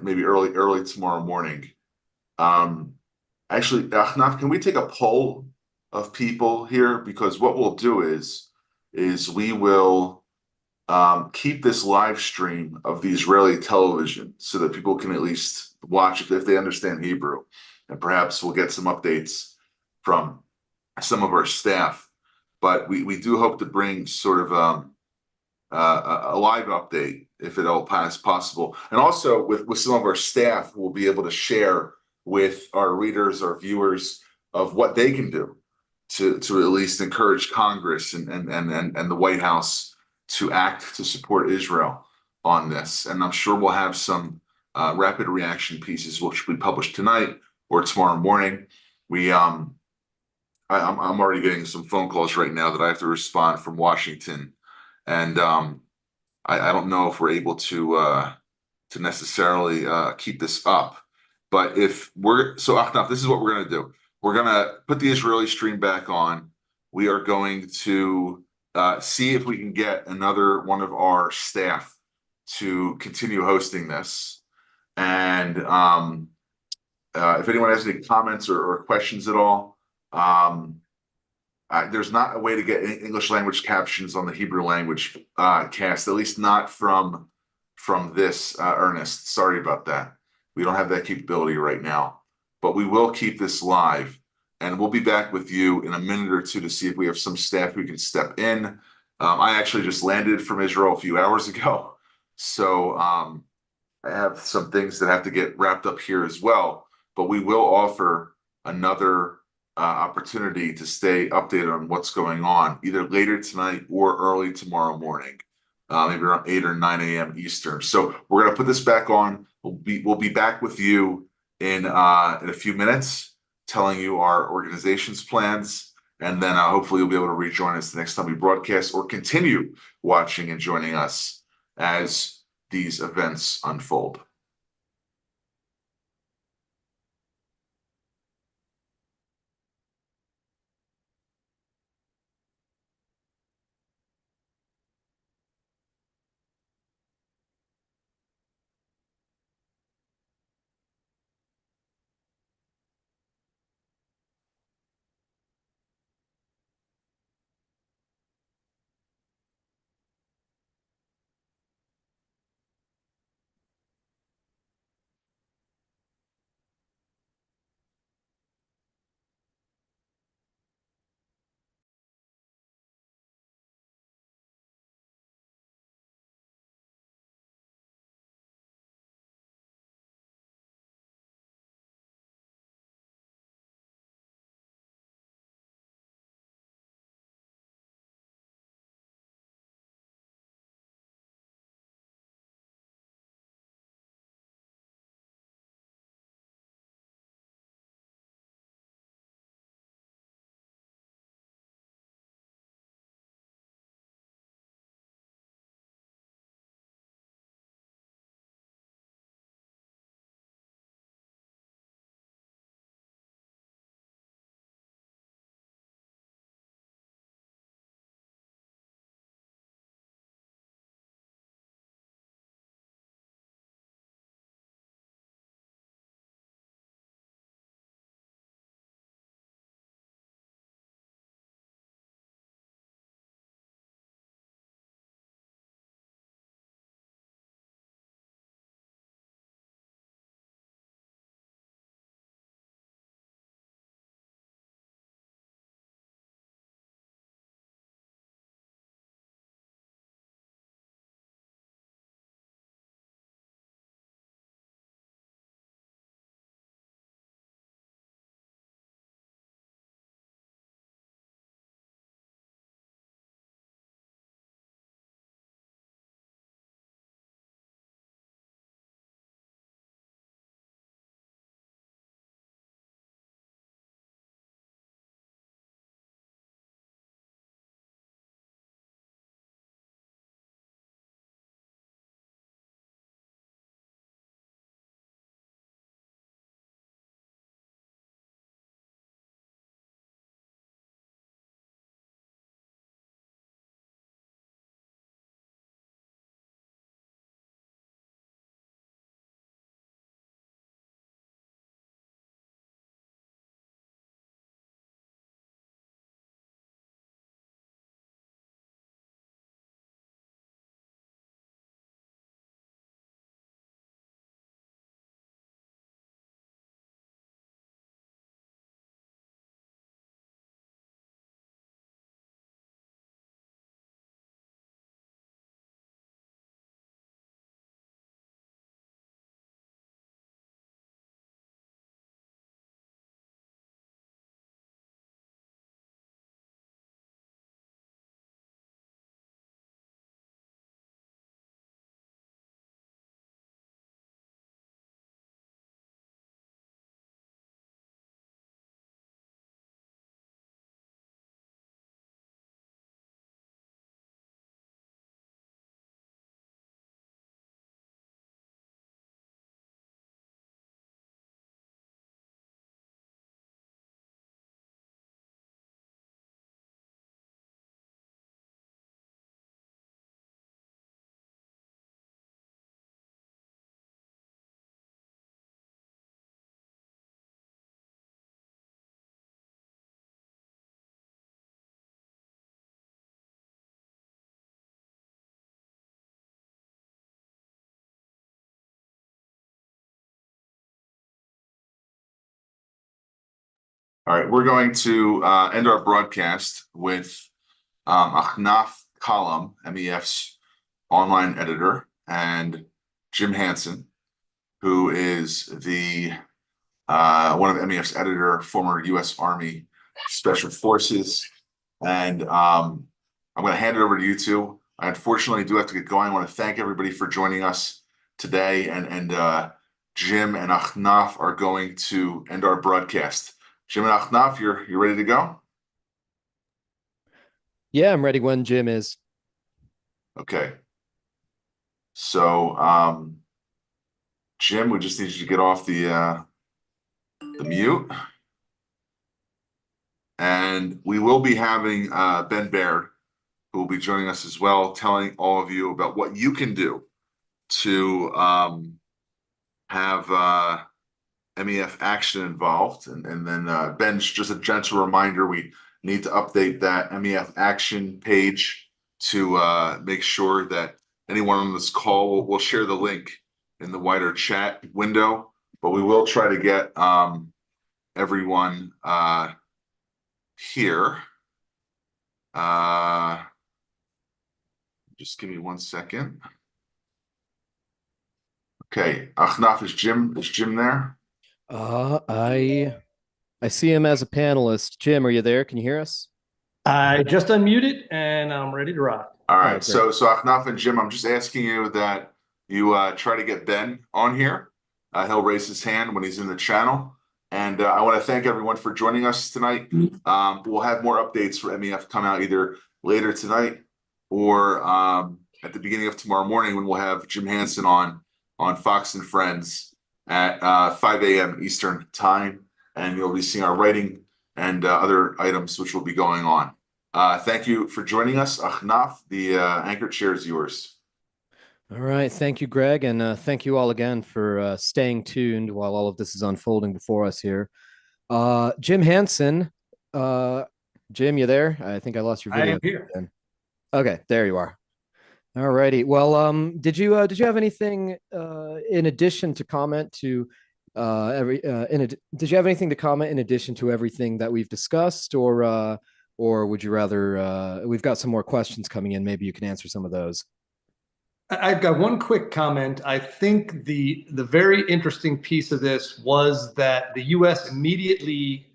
maybe early tomorrow morning. Actually, Achnaf, can we take a poll of people here? Because what we'll do is we will keep this live stream of the Israeli television so that people can at least watch if they understand Hebrew, and perhaps we'll get some updates from some of our staff. But we do hope to bring sort of a live update if at all possible, and also with some of our staff, we'll be able to share with our readers, our viewers, of what they can do to at least encourage Congress and the White House to act to support Israel on this. And I'm sure we'll have some rapid reaction pieces which will be published tonight or tomorrow morning. I'm already getting some phone calls right now that I have to respond from Washington, and I don't know if we're able to necessarily keep this up. But if we're so, Achnaf, this is what we're going to do. We're going to put the Israeli stream back on. We are going to see if we can get another one of our staff to continue hosting this. And if anyone has any comments or questions at all, there's not a way to get English language captions on the Hebrew language cast, at least not from this, Ernest. Sorry about that. We don't have that capability right now, but we will keep this live, and we'll be back with you in a minute or two to see if we have some staff who can step in. I actually just landed from Israel a few hours ago, so I have some things that have to get wrapped up here as well, but we will offer another opportunity to stay updated on what's going on either later tonight or early tomorrow morning, maybe around 8 or 9 a.m. Eastern. So we're going to put this back on. We'll be back with you in a few minutes, telling you our organization's plans, and then hopefully you'll be able to rejoin us the next time we broadcast, or continue watching and joining us as these events unfold. All right, we're going to end our broadcast with Achnaf Column, MEF's online editor, and Jim Hansen, who is the one of MEF's editor, former U.S. Army Special Forces. And I'm going to hand it over to you two. I unfortunately do have to get going. I want to thank everybody for joining us today. And Jim and Achnaf are going to end our broadcast. Jim and Achnaf, you're ready to go? Yeah, I'm ready when Jim is. Okay. So, Jim, we just need you to get off the mute. And we will be having Ben Baird, who will be joining us as well, telling all of you about what you can do to have MEF action involved. And then Ben's just a gentle reminder, we need to update that MEF action page to make sure that anyone on this call will share the link in the wider chat window, but we will try to get everyone here. Just give me 1 second. Okay, Achnaf, is Jim there? I see him as a panelist. Jim, are you there? Can you hear us? I just unmuted and I'm ready to rock. All right, great. so Achnaf and Jim, I'm just asking you that you try to get Ben on here. He'll raise his hand when he's in the channel. And I want to thank everyone for joining us tonight. We'll have more updates for MEF come out either later tonight or at the beginning of tomorrow morning when we'll have Jim Hansen on Fox and Friends at 5 a.m. Eastern time. And you'll be seeing our writing and other items which will be going on. Thank you for joining us. Achnaf, the anchor chair is yours. All right. Thank you, Greg. And thank you all again for staying tuned while all of this is unfolding before us here. Jim Hansen. Jim, you there? I think I lost your video. I am here. Okay, there you are. All righty. Well, did you have anything in addition to comment to did you have anything to comment in addition to everything that we've discussed, or would you rather we've got some more questions coming in, maybe you can answer some of those. I've got one quick comment. I think the very interesting piece of this was that the U.S. immediately,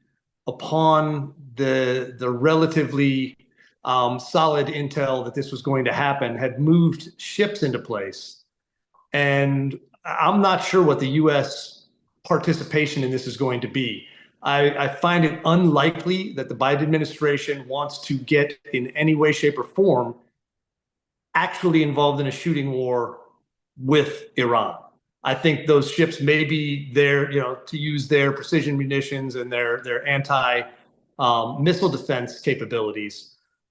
upon the relatively solid intel that this was going to happen, had moved ships into place. And I'm not sure what the U.S. participation in this is going to be. I find it unlikely that the Biden administration wants to get in any way, shape, or form actually involved in a shooting war with Iran. I think those ships may be there, to use their precision munitions and their anti-missile defense capabilities.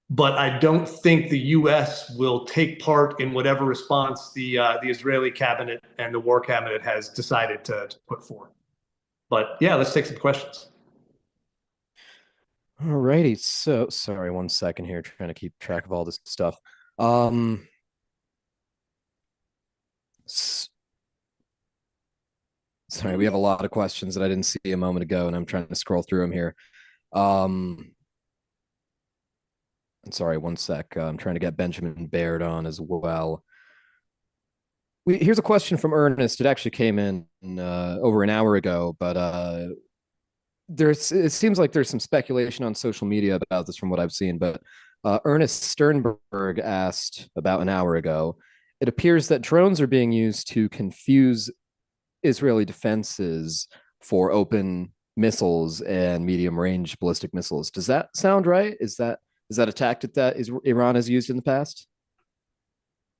But I don't think the U.S. will take part in whatever response the Israeli cabinet and the war cabinet has decided to put forth. But yeah, let's take some questions. All righty. So sorry, 1 second here, trying to keep track of all this stuff. Sorry, we have a lot of questions that I didn't see a moment ago, and I'm trying to scroll through them here. I'm sorry, 1 sec. I'm trying to get Benjamin Baird on as well. Here's a question from Ernest. It actually came in over an hour ago, but it seems like there's some speculation on social media about this from what I've seen. But Ernest Sternberg asked about an hour ago, it appears that drones are being used to confuse Israeli defenses for open missiles and medium range ballistic missiles. Does that sound right? Is that a tactic that Iran has used in the past?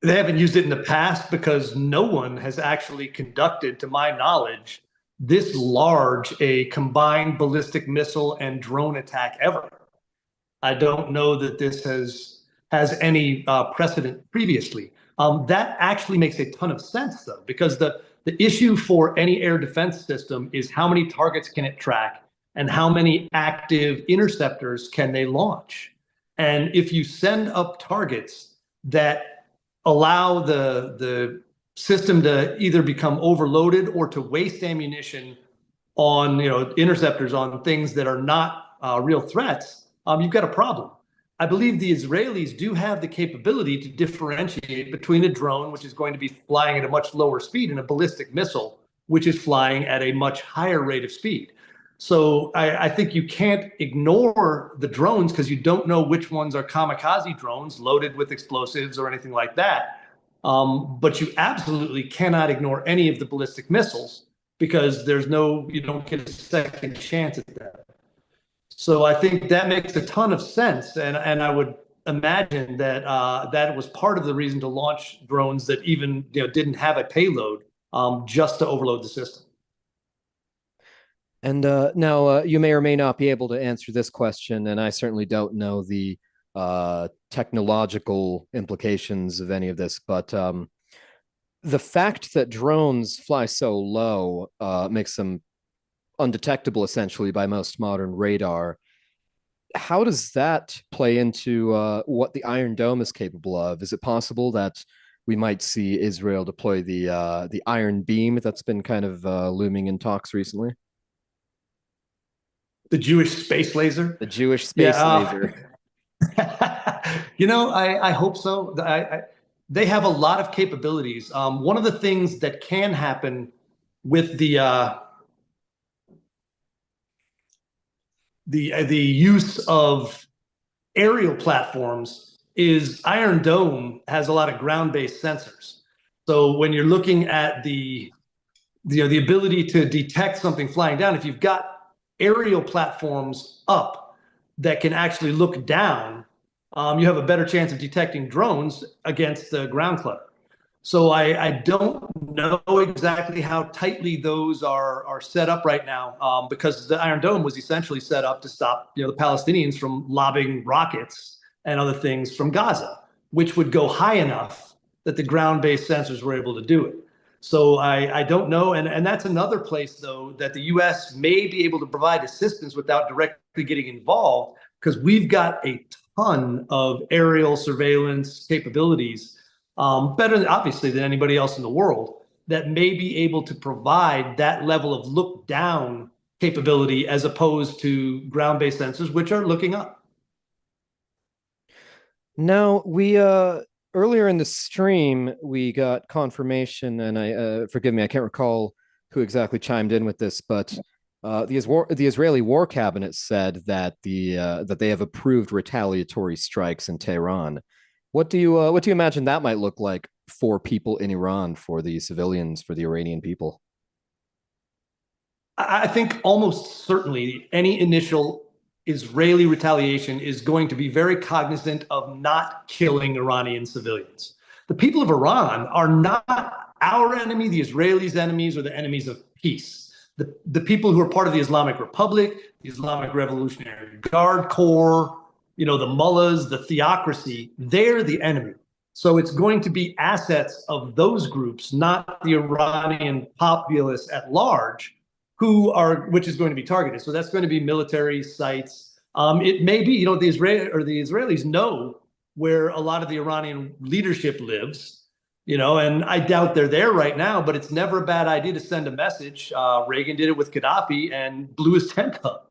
They haven't used it in the past because no one has actually conducted, to my knowledge, this large a combined ballistic missile and drone attack ever. I don't know that this has any precedent previously. That actually makes a ton of sense, though, because the issue for any air defense system is how many targets can it track and how many active interceptors can they launch. And if you send up targets that allow the system to either become overloaded or to waste ammunition on interceptors on things that are not real threats, you've got a problem. I believe the Israelis do have the capability to differentiate between a drone, which is going to be flying at a much lower speed, and a ballistic missile, which is flying at a much higher rate of speed. So I think you can't ignore the drones because you don't know which ones are kamikaze drones loaded with explosives or anything like that. But you absolutely cannot ignore any of the ballistic missiles because you don't get a second chance at that. So I think that makes a ton of sense, and I would imagine that that was part of the reason to launch drones that even didn't have a payload, just to overload the system. And now you may or may not be able to answer this question, and I certainly don't know the technological implications of any of this, but the fact that drones fly so low makes them undetectable essentially by most modern radar. How does that play into what the Iron Dome is capable of? Is it possible that we might see Israel deploy the Iron Beam that's been kind of looming in talks recently? The Jewish space laser? The Jewish space laser. I hope so. They have a lot of capabilities. One of the things that can happen with the use of aerial platforms is Iron Dome has a lot of ground-based sensors. So when you're looking at the ability to detect something flying down, if you've got aerial platforms up that can actually look down, you have a better chance of detecting drones against the ground clutter. So I don't know exactly how tightly those are set up right now, because the Iron Dome was essentially set up to stop the Palestinians from lobbing rockets and other things from Gaza, which would go high enough that the ground-based sensors were able to do it. So I don't know, and that's another place though that the U.S. may be able to provide assistance without directly getting involved, because we've got a ton of aerial surveillance capabilities. Better obviously than anybody else in the world, that may be able to provide that level of look down capability as opposed to ground-based sensors, which are looking up. Now, we earlier in the stream, we got confirmation, and I forgive me, I can't recall who exactly chimed in with this, but the Israeli War Cabinet said that that they have approved retaliatory strikes in Tehran. What do you imagine that might look like for people in Iran, for the civilians, for the Iranian people? I think almost certainly any initial Israeli retaliation is going to be very cognizant of not killing Iranian civilians. The people of Iran are not our enemy, the Israelis' enemies, or the enemies of peace. The people who are part of the Islamic Republic, the Islamic Revolutionary Guard Corps, the mullahs, the theocracy, they're the enemy. So it's going to be assets of those groups, not the Iranian populace at large, which is going to be targeted. So that's going to be military sites. It may be, the Israelis know where a lot of the Iranian leadership lives, and I doubt they're there right now, but it's never a bad idea to send a message. Reagan did it with Gaddafi and blew his tent up.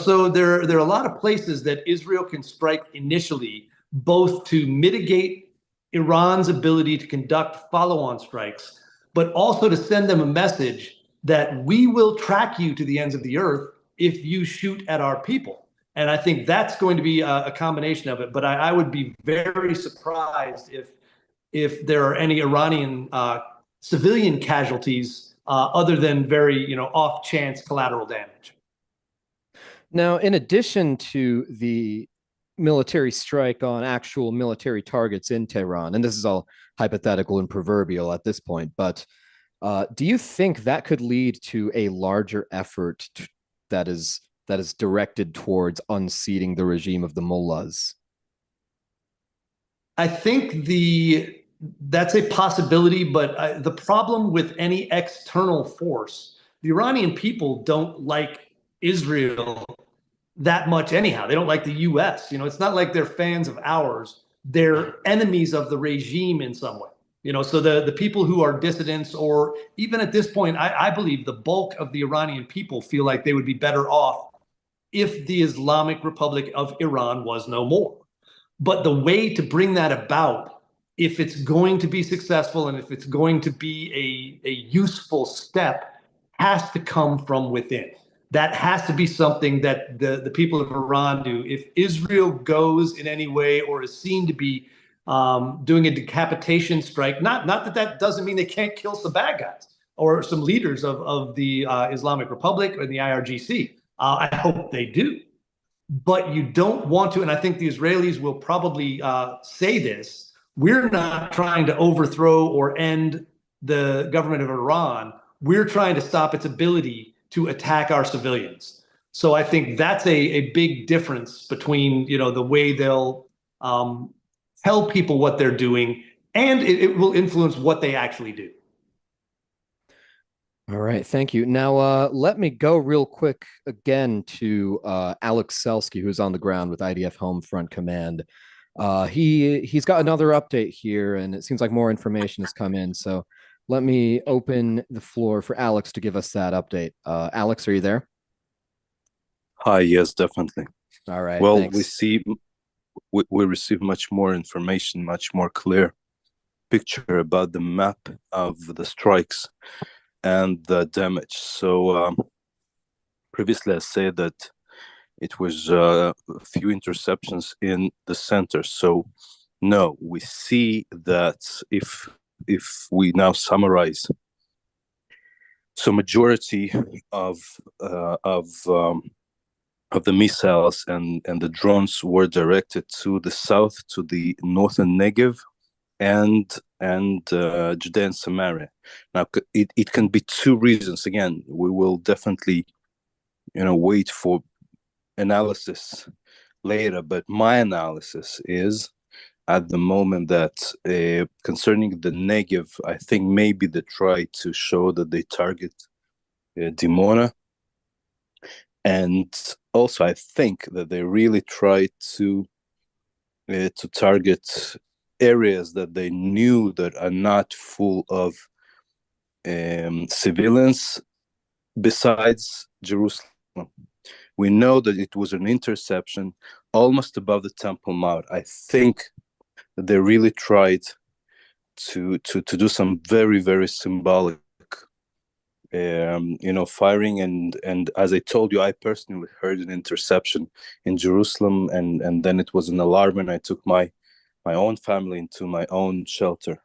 So there are a lot of places that Israel can strike initially, both to mitigate Iran's ability to conduct follow-on strikes, but also to send them a message that we will track you to the ends of the earth if you shoot at our people. And I think that's going to be a combination of it. But I would be very surprised if there are any Iranian civilian casualties other than very off chance collateral damage. Now, in addition to the military strike on actual military targets in Tehran, and this is all hypothetical and proverbial at this point, but do you think that could lead to a larger effort that is directed towards unseating the regime of the mullahs? I think that's a possibility, but the problem with any external force, the Iranian people don't like Israel that much anyhow. They don't like the US. It's not like they're fans of ours. They're enemies of the regime in some way. So the people who are dissidents, or even at this point, I believe the bulk of the Iranian people feel like they would be better off if the Islamic Republic of Iran was no more. But the way to bring that about, if it's going to be successful and if it's going to be a useful step, has to come from within. That has to be something that the people of Iran do. If Israel goes in any way or is seen to be doing a decapitation strike, not that doesn't mean they can't kill some bad guys or some leaders of the Islamic Republic or the IRGC. I hope they do. But you don't want to, and I think the Israelis will probably say this, we're not trying to overthrow or end the government of Iran. We're trying to stop its ability to attack our civilians. So I think that's a big difference between, the way they'll tell people what they're doing, and it will influence what they actually do. All right, thank you. Now, let me go real quick again to Alex Selsky, who's on the ground with IDF Home Front Command. He's got another update here, and it seems like more information has come in. So let me open the floor for Alex to give us that update. Alex, are you there? Hi, yes, definitely. All right. Well, thanks. we receive much more information, much more clear picture about the map of the strikes and the damage. So previously I said that it was a few interceptions in the center. So no, we see that if we now summarize, so majority of the missiles and the drones were directed to the south, to the northern Negev, and Judea and Samaria. Now, it can be two reasons. Again, we will definitely, wait for analysis later. But my analysis is at the moment that concerning the Negev, I think maybe they try to show that they target Dimona. And also, I think that they really try to target areas that they knew that are not full of civilians besides Jerusalem. We know that it was an interception almost above the Temple Mount. I think that they really tried to do some very, very symbolic firing, and as I told you, I personally heard an interception in Jerusalem, and then it was an alarm, and I took my own family into my own shelter.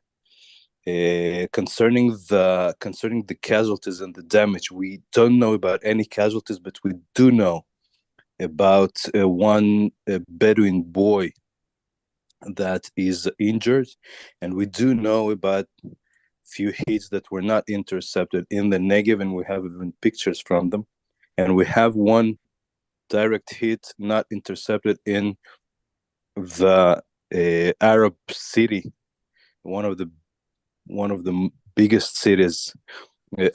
Concerning the casualties and the damage, we don't know about any casualties, but we do know about one Bedouin boy that is injured, and we do know about few hits that were not intercepted in the Negev, and we have even pictures from them. And we have one direct hit not intercepted in the Arab city, one of the biggest cities,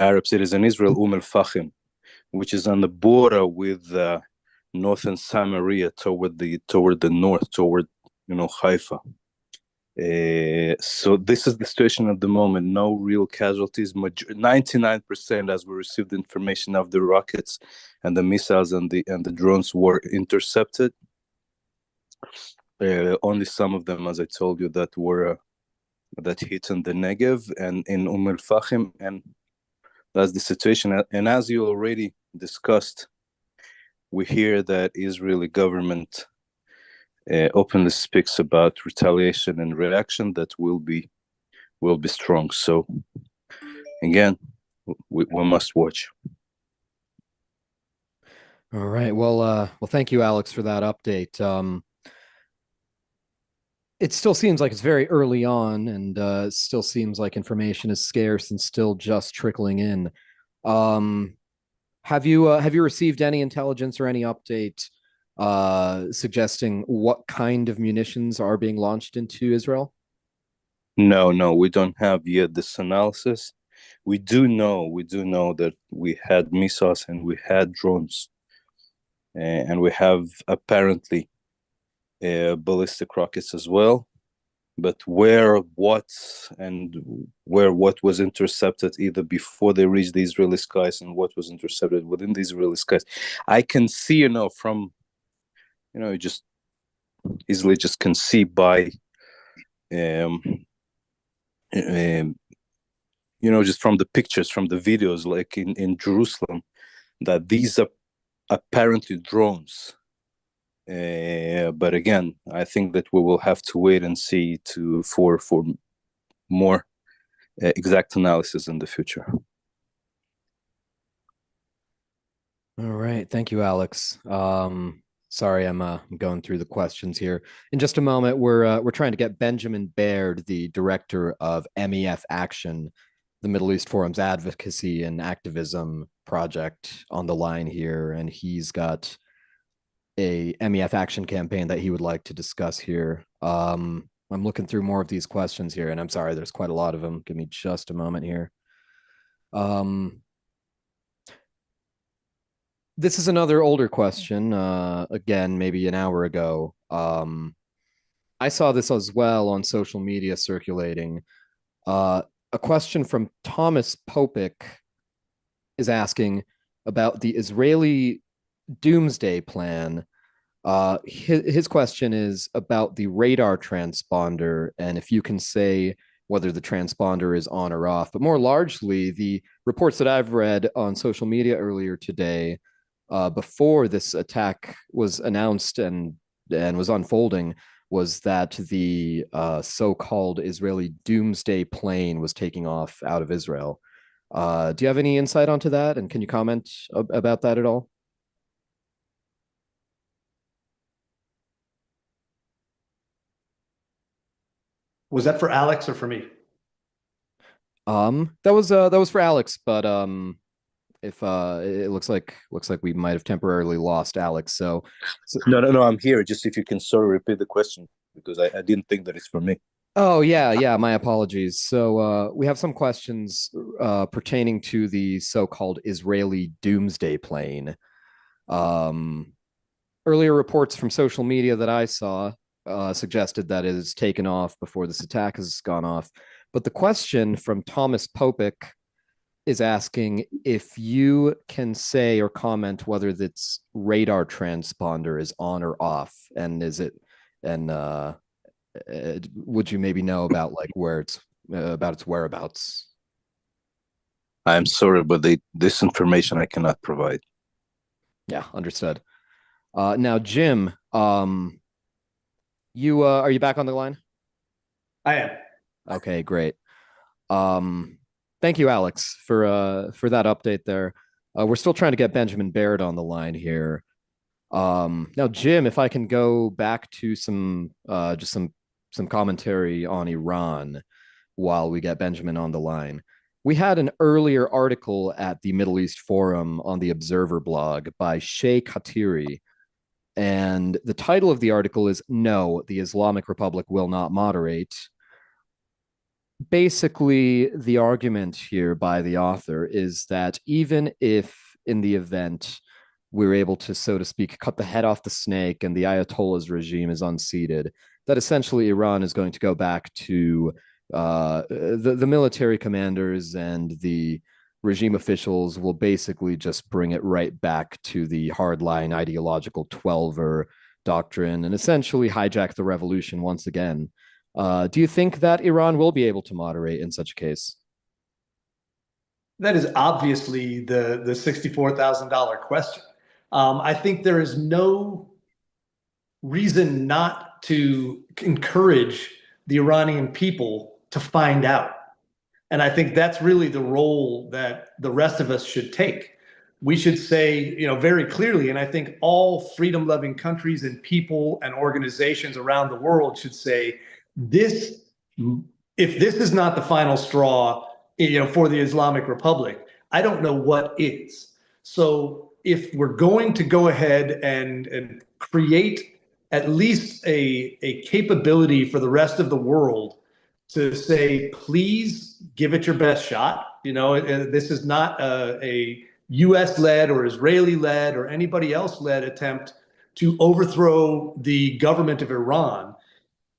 Arab cities in Israel, al-Fahim, which is on the border with northern Samaria toward the north, toward Haifa. So this is the situation at the moment. No real casualties. 99%, as we received information, of the rockets and the missiles and the drones were intercepted. Only some of them, as I told you, that hit in the Negev and in al-Fahim, and that's the situation. And as you already discussed, we hear that Israeli government openly speaks about retaliation and reaction that will be strong. So again, we must watch. All right. Well, thank you, Alex, for that update. It still seems like it's very early on, and it still seems like information is scarce and still just trickling in. Have you received any intelligence or any update suggesting what kind of munitions are being launched into Israel? No, we don't have yet this analysis. We do know that we had missiles and we had drones, and we have apparently ballistic rockets as well. but what was intercepted either before they reached the Israeli skies and what was intercepted within the Israeli skies, I can see, from, just easily just can see by, just from the pictures, from the videos, like in Jerusalem, that these are apparently drones. But again, I think that we will have to wait and see for more exact analysis in the future. All right, thank you, Alex. Sorry, I'm going through the questions here. In just a moment, we're trying to get Benjamin Baird, the director of MEF Action, the Middle East Forum's advocacy and activism project, on the line here, and he's got a MEF Action campaign that he would like to discuss here. I'm looking through more of these questions here, and I'm sorry, there's quite a lot of them. Give me just a moment here. This is another older question, again, maybe an hour ago. I saw this as well on social media circulating. A question from Thomas Popik is asking about the Israeli doomsday plan. His question is about the radar transponder, and if you can say whether the transponder is on or off. But more largely, the reports that I've read on social media earlier today, before this attack was announced and was unfolding, was that the so-called Israeli doomsday plane was taking off out of Israel. Do you have any insight onto that? And can you comment about that at all? Was that for Alex or for me? That was for Alex, but if it looks like we might have temporarily lost Alex. So No, I'm here. Just if you can repeat the question, because I didn't think that it's for me. Oh yeah, my apologies. So we have some questions pertaining to the so-called Israeli doomsday plane. Earlier reports from social media that I saw suggested that it is taken off before this attack has gone off. But the question from Thomas Popik is asking if you can say or comment whether this radar transponder is on or off, and would you maybe know about like where it's about its whereabouts? I'm sorry, but this information I cannot provide. Yeah, understood. Now, Jim, you are you back on the line? I am. Okay, great. Thank you, Alex, for that update there. We're still trying to get Benjamin Baird on the line here. Now, Jim, if I can go back to some commentary on Iran while we get Benjamin on the line. We had an earlier article at the Middle East Forum on the Observer blog by Sheikh Hatiri, and the title of the article is "No, the Islamic Republic Will Not Moderate." Basically, the argument here by the author is that even if in the event we're able to, so to speak, cut the head off the snake and the Ayatollah's regime is unseated, that essentially Iran is going to go back to the military commanders, and the regime officials will basically just bring it right back to the hardline ideological 12er doctrine and essentially hijack the revolution once again. Do you think that Iran will be able to moderate in such a case? That is obviously the $64,000 question. I think there is no reason not to encourage the Iranian people to find out. And I think that's really the role that the rest of us should take. We should say, very clearly, and I think all freedom-loving countries and people and organizations around the world should say, if this is not the final straw, for the Islamic Republic, I don't know what is. So if we're going to go ahead and create at least a capability for the rest of the world to say, please give it your best shot. This is not a US-led or Israeli-led or anybody else-led attempt to overthrow the government of Iran.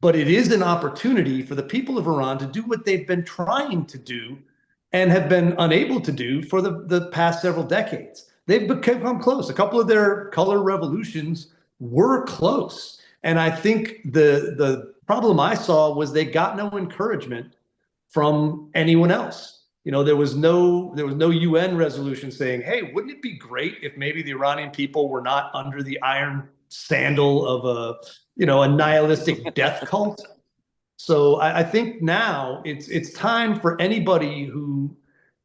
but it is an opportunity for the people of Iran to do what they've been trying to do and have been unable to do for the past several decades. They've become close. A couple of their color revolutions were close. And I think the problem I saw was they got no encouragement from anyone else. You know, there was no UN resolution saying, hey, wouldn't it be great if maybe the Iranian people were not under the iron sandal of a nihilistic death cult? So I think now it's time for anybody who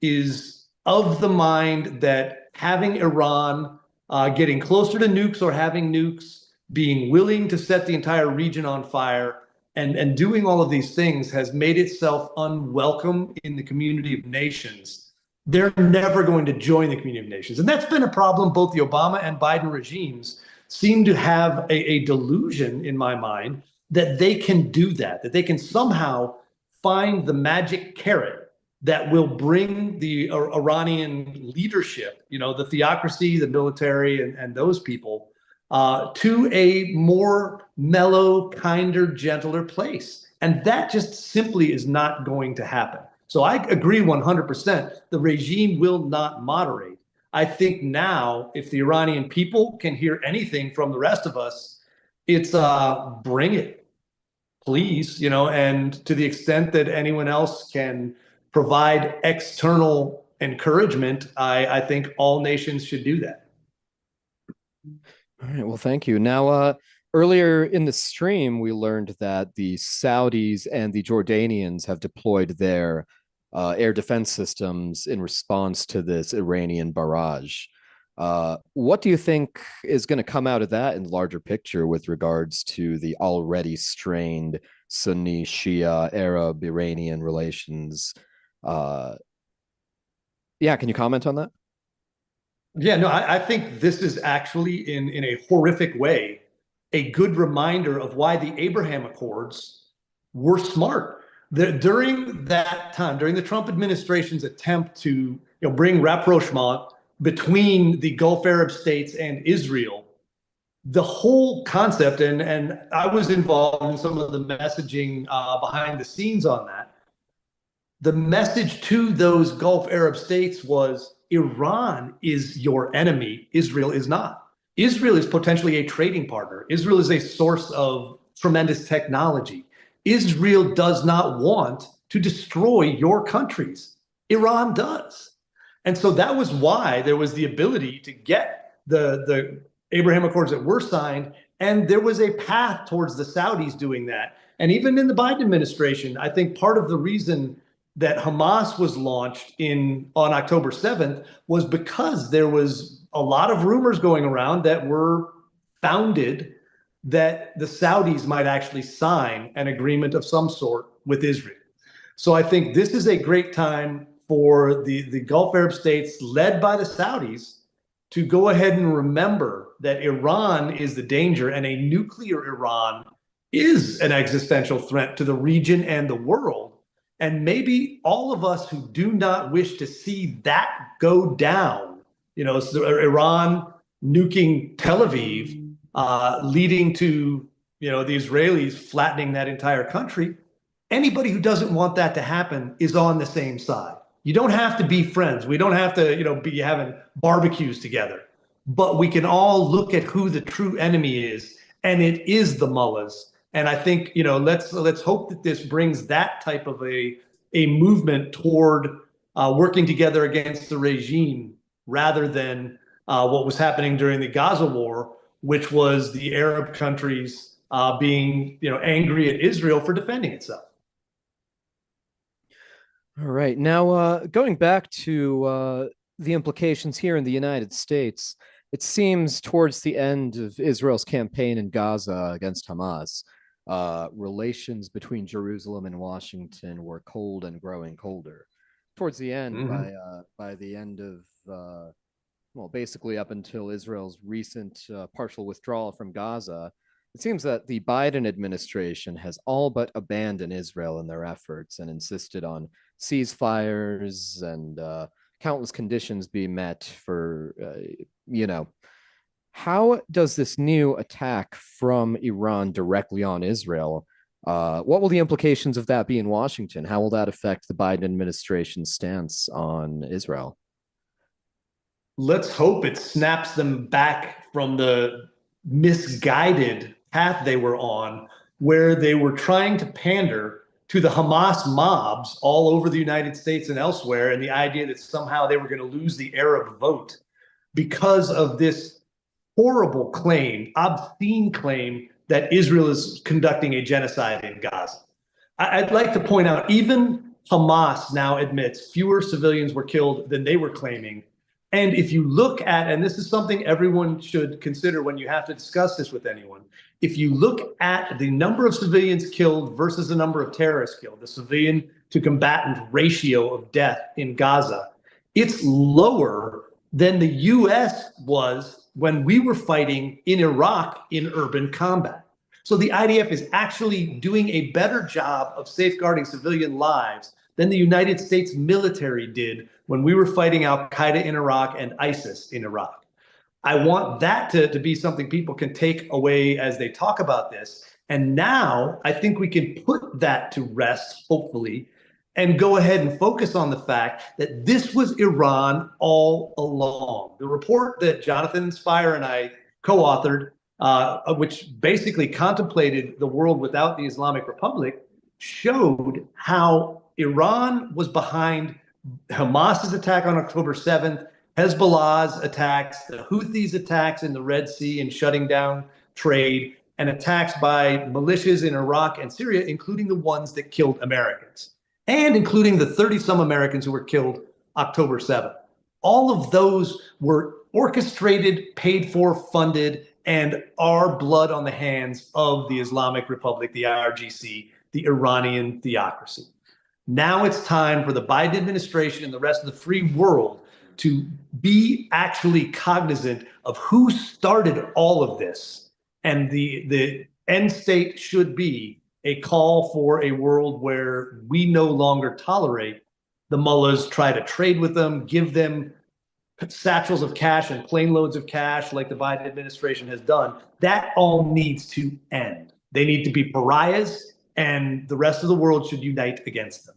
is of the mind that having Iran getting closer to nukes or having nukes, being willing to set the entire region on fire, and doing all of these things has made itself unwelcome in the community of nations. They're never going to join the community of nations. And that's been a problem. Both the Obama and Biden regimes seem to have a delusion, in my mind, that they can do that they can somehow find the magic carrot that will bring the Iranian leadership, the theocracy, the military, and those people to a more mellow, kinder, gentler place. And that just simply is not going to happen. So I agree 100%. The regime will not moderate. I think now, if the Iranian people can hear anything from the rest of us, it's bring it, please, and to the extent that anyone else can provide external encouragement, I think all nations should do that. All right, well, thank you. Now, earlier in the stream, we learned that the Saudis and the Jordanians have deployed their air defense systems in response to this Iranian barrage. What do you think is going to come out of that in the larger picture with regards to the already strained Sunni, Shia, Arab-Iranian relations? Can you comment on that? Yeah, no, I think this is actually in a horrific way a good reminder of why the Abraham Accords were smart. During that time, during the Trump administration's attempt to bring rapprochement between the Gulf Arab states and Israel, the whole concept, and I was involved in some of the messaging behind the scenes on that. The message to those Gulf Arab states was Iran is your enemy. Israel is not. Israel is potentially a trading partner. Israel is a source of tremendous technology. Israel does not want to destroy your countries. Iran does. And so that was why there was the ability to get the Abraham Accords that were signed. And there was a path towards the Saudis doing that. And even in the Biden administration, I think part of the reason that Hamas was launched on October 7th was because there was a lot of rumors going around that were founded that the Saudis might actually sign an agreement of some sort with Israel. So I think this is a great time for the Gulf Arab states led by the Saudis to go ahead and remember that Iran is the danger, and a nuclear Iran is an existential threat to the region and the world. And maybe all of us who do not wish to see that go down, so Iran nuking Tel Aviv, leading to, the Israelis flattening that entire country. Anybody who doesn't want that to happen is on the same side. You don't have to be friends. We don't have to, be having barbecues together, but we can all look at who the true enemy is, and it is the mullahs. And I think, let's hope that this brings that type of a movement toward working together against the regime rather than what was happening during the Gaza war, which was the Arab countries being, angry at Israel for defending itself. All right. Now, going back to the implications here in the United States, it seems towards the end of Israel's campaign in Gaza against Hamas, relations between Jerusalem and Washington were cold and growing colder. Towards the end, by the end of, basically up until Israel's recent partial withdrawal from Gaza, it seems that the Biden administration has all but abandoned Israel in their efforts and insisted on ceasefires and countless conditions be met for, how does this new attack from Iran directly on Israel What will the implications of that be in Washington? How will that affect the Biden administration's stance on Israel? Let's hope it snaps them back from the misguided path they were on, where they were trying to pander to the Hamas mobs all over the United States and elsewhere, and the idea that somehow they were going to lose the Arab vote because of this horrible claim, obscene claim, that Israel is conducting a genocide in Gaza. I'd like to point out, even Hamas now admits fewer civilians were killed than they were claiming. And if you look at, and this is something everyone should consider when you have to discuss this with anyone, if you look at the number of civilians killed versus the number of terrorists killed, the civilian to combatant ratio of death in Gaza, it's lower than the US was when we were fighting in Iraq in urban combat. So the IDF is actually doing a better job of safeguarding civilian lives than the United States military did when we were fighting al-Qaeda in Iraq and ISIS in Iraq. I want that to be something people can take away as they talk about this. And now I think we can put that to rest, hopefully, and go ahead and focus on the fact that this was Iran all along. The report that Jonathan Spire and I co-authored, which basically contemplated the world without the Islamic Republic, showed how Iran was behind Hamas's attack on October 7th, Hezbollah's attacks, the Houthis' attacks in the Red Sea and shutting down trade, and attacks by militias in Iraq and Syria, including the ones that killed Americans, and including the 30-some Americans who were killed October 7th. All of those were orchestrated, paid for, funded, and are blood on the hands of the Islamic Republic, the IRGC, the Iranian theocracy. Now it's time for the Biden administration and the rest of the free world to be actually cognizant of who started all of this. And the end state should be a call for a world where we no longer tolerate the mullahs try to trade with them, give them satchels of cash and plane loads of cash like the Biden administration has done. That all needs to end. They need to be pariahs, and the rest of the world should unite against them.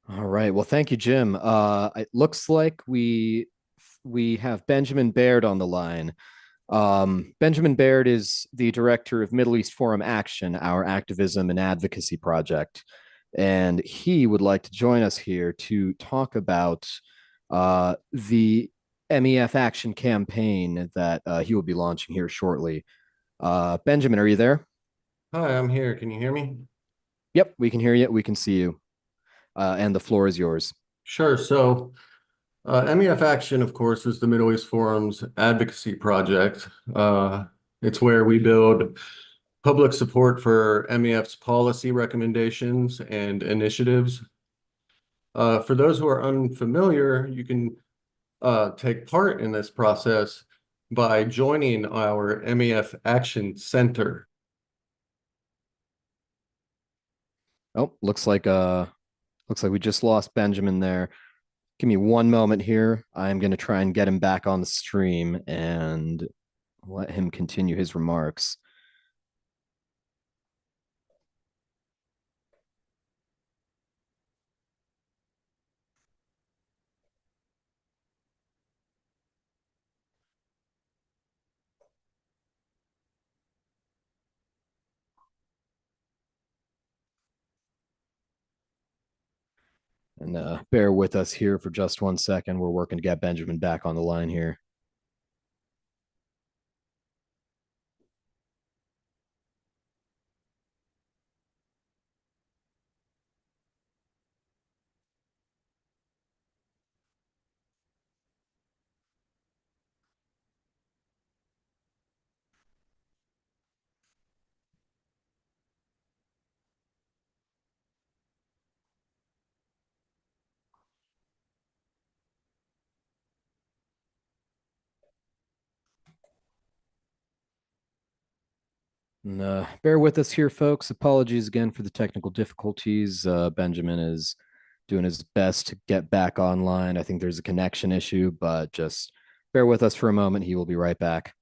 All right. Well, thank you, Jim. It looks like we have Benjamin Baird on the line. Benjamin Baird is the director of Middle East Forum Action, our activism and advocacy project, and he would like to join us here to talk about the MEF action campaign that he will be launching here shortly. Benjamin, are you there? Hi, I'm here. Can you hear me? Yep, we can hear you. We can see you. And the floor is yours. Sure. So MEF Action, of course, is the Middle East Forum's advocacy project. It's where we build public support for MEF's policy recommendations and initiatives. For those who are unfamiliar, you can take part in this process by joining our MEF Action Center. Oh, looks like we just lost Benjamin there. Give me one moment here. I'm going to try and get him back on the stream and let him continue his remarks. And bear with us here for just 1 second. We're working to get Benjamin back on the line here. And, bear with us here, folks. Apologies again for the technical difficulties. Benjamin is doing his best to get back online. I think there's a connection issue, but just bear with us for a moment. He will be right back.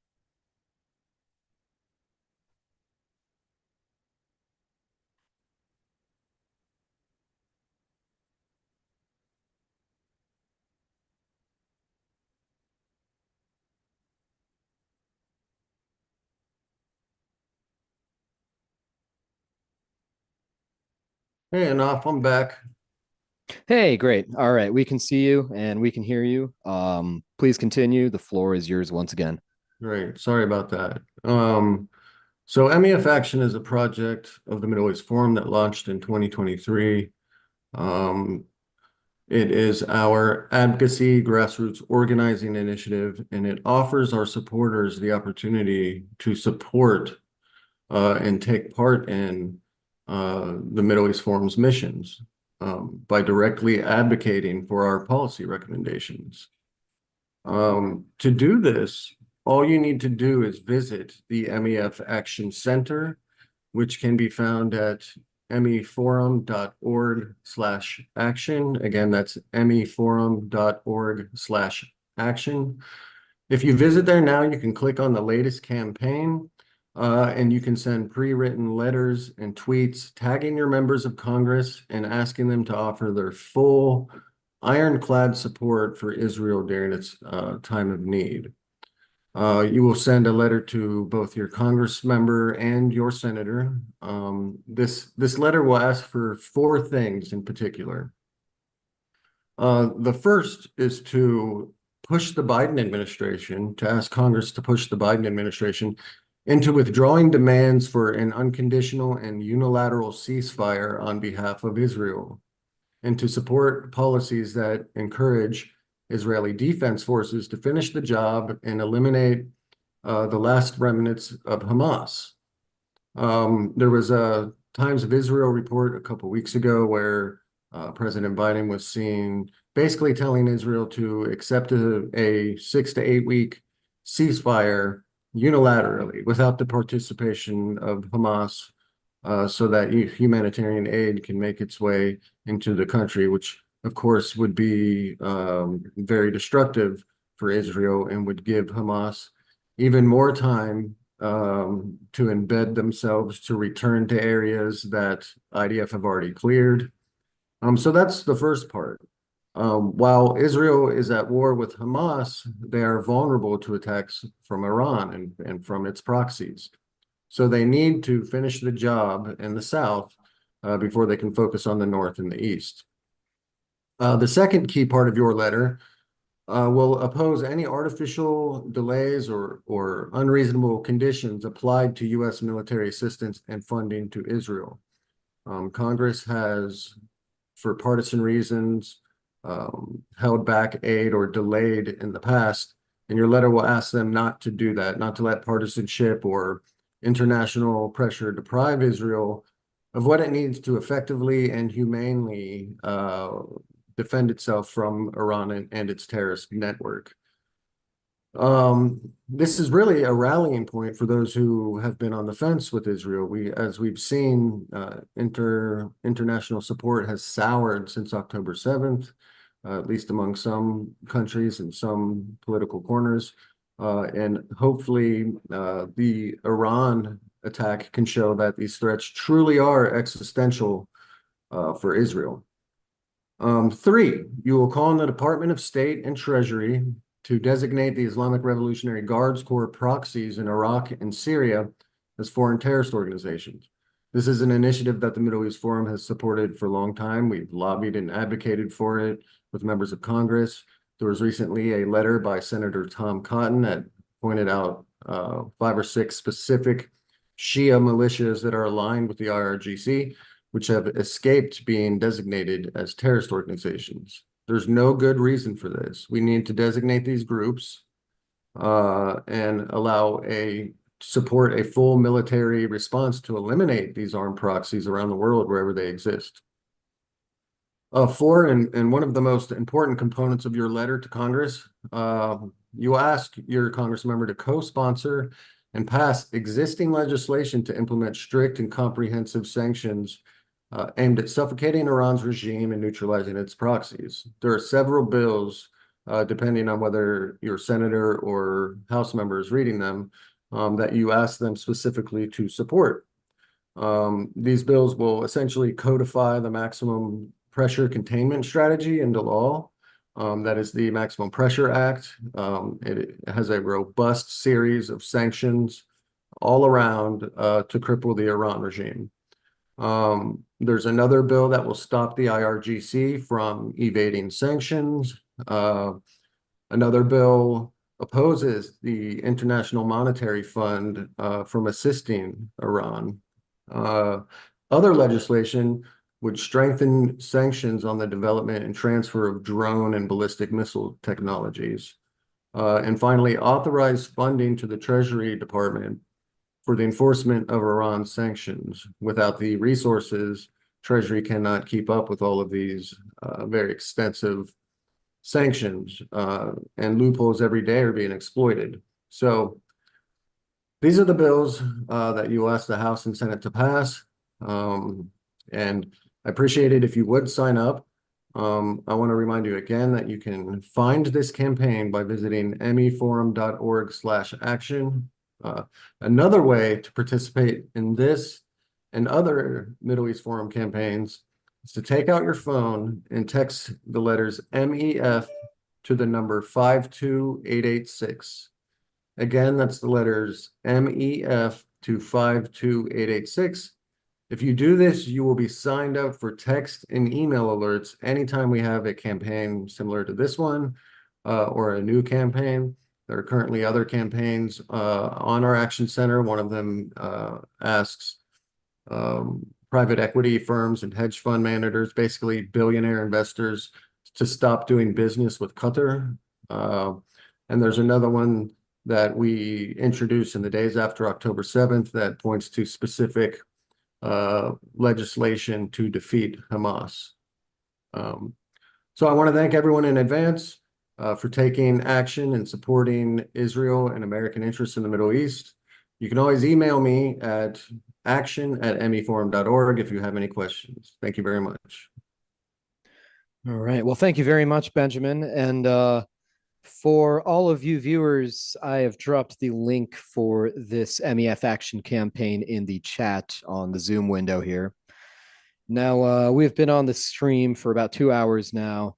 Hey, enough. I'm back. Hey, great. All right, we can see you and we can hear you. Please continue. The floor is yours once again. Great. Sorry about that. So MEF Action is a project of the Middle East Forum that launched in 2023. It is our advocacy grassroots organizing initiative, and it offers our supporters the opportunity to support and take part in the Middle East Forum's missions by directly advocating for our policy recommendations. To do this, all you need to do is visit the MEF Action Center, which can be found at meforum.org/action. Again, that's meforum.org/action. If you visit there now, you can click on the latest campaign, and you can send pre-written letters and tweets tagging your members of Congress and asking them to offer their full ironclad support for Israel during its time of need. You will send a letter to both your Congress member and your senator. This letter will ask for 4 things in particular. The first is to push the Biden administration, to ask Congress to push the Biden administration into withdrawing demands for an unconditional and unilateral ceasefire on behalf of Israel, and to support policies that encourage Israeli defense forces to finish the job and eliminate the last remnants of Hamas. There was a Times of Israel report a couple weeks ago where President Biden was seen basically telling Israel to accept a 6 to 8 week ceasefire unilaterally without the participation of Hamas, so that humanitarian aid can make its way into the country, which of course would be very destructive for Israel and would give Hamas even more time to embed themselves, to return to areas that IDF have already cleared. So that's the first part. While Israel is at war with Hamas, they are vulnerable to attacks from Iran and from its proxies. So they need to finish the job in the south before they can focus on the north and the east. The second key part of your letter will oppose any artificial delays or unreasonable conditions applied to U.S. military assistance and funding to Israel. Congress has, for partisan reasons, held back aid or delayed in the past, and your letter will ask them not to do that, not to let partisanship or international pressure deprive Israel of what it needs to effectively and humanely defend itself from Iran and its terrorist network. This is really a rallying point for those who have been on the fence with Israel. As we've seen, international support has soured since October 7th, at least among some countries and some political corners. And hopefully the Iran attack can show that these threats truly are existential for Israel. 3, you will call on the Department of State and Treasury to designate the Islamic Revolutionary Guards Corps proxies in Iraq and Syria as foreign terrorist organizations. This is an initiative that the Middle East Forum has supported for a long time. We've lobbied and advocated for it with members of Congress. There was recently a letter by Senator Tom Cotton that pointed out 5 or 6 specific Shia militias that are aligned with the IRGC, which have escaped being designated as terrorist organizations. There's no good reason for this. We need to designate these groups and support a full military response to eliminate these armed proxies around the world wherever they exist. 4, and one of the most important components of your letter to Congress, you ask your Congress member to co-sponsor and pass existing legislation to implement strict and comprehensive sanctions aimed at suffocating Iran's regime and neutralizing its proxies. There are several bills, depending on whether your senator or House member is reading them, that you ask them specifically to support. These bills will essentially codify the maximum pressure containment strategy into law. That is the Maximum Pressure Act. It has a robust series of sanctions all around to cripple the Iran regime. There's another bill that will stop the IRGC from evading sanctions. Another bill opposes the International Monetary Fund from assisting Iran. Other legislation would strengthen sanctions on the development and transfer of drone and ballistic missile technologies. And finally, authorize funding to the Treasury Department for the enforcement of Iran's sanctions. Without the resources, Treasury cannot keep up with all of these very extensive sanctions, and loopholes every day are being exploited. So these are the bills that you asked the House and Senate to pass. And I appreciate it if you would sign up. I want to remind you again that you can find this campaign by visiting meforum.org/action. Another way to participate in this and other Middle East Forum campaigns is to take out your phone and text the letters MEF to the number 52886. Again, that's the letters MEF to 52886. If you do this, you will be signed up for text and email alerts anytime we have a campaign similar to this one or a new campaign. There are currently other campaigns on our Action Center. One of them asks private equity firms and hedge fund managers, basically billionaire investors, to stop doing business with Qatar. And there's another one that we introduced in the days after October 7th that points to specific legislation to defeat Hamas. So I want to thank everyone in advance for taking action and supporting Israel and American interests in the Middle East. You can always email me at action@meforum.org if you have any questions. Thank you very much. All right. Well, thank you very much, Benjamin. And for all of you viewers, I have dropped the link for this MEF action campaign in the chat on the Zoom window here. Now, we've been on the stream for about 2 hours now.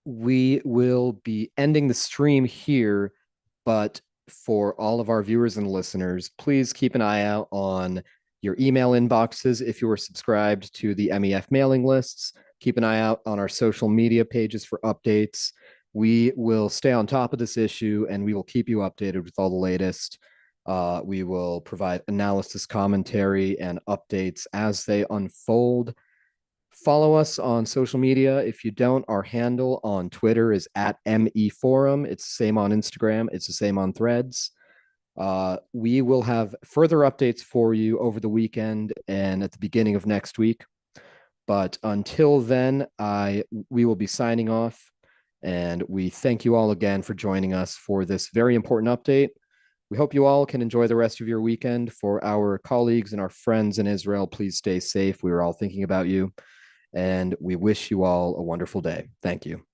We will be ending the stream here, but for all of our viewers and listeners, please keep an eye out on your email inboxes if you are subscribed to the MEF mailing lists. Keep an eye out on our social media pages for updates. We will stay on top of this issue and we will keep you updated with all the latest. We will provide analysis, commentary, and updates as they unfold. Follow us on social media. If you don't, our handle on Twitter is @MEForum. It's the same on Instagram. It's the same on Threads. We will have further updates for you over the weekend and at the beginning of next week. But until then, we will be signing off. And we thank you all again for joining us for this very important update. We hope you all can enjoy the rest of your weekend. For our colleagues and our friends in Israel, please stay safe. We are all thinking about you. And we wish you all a wonderful day. Thank you.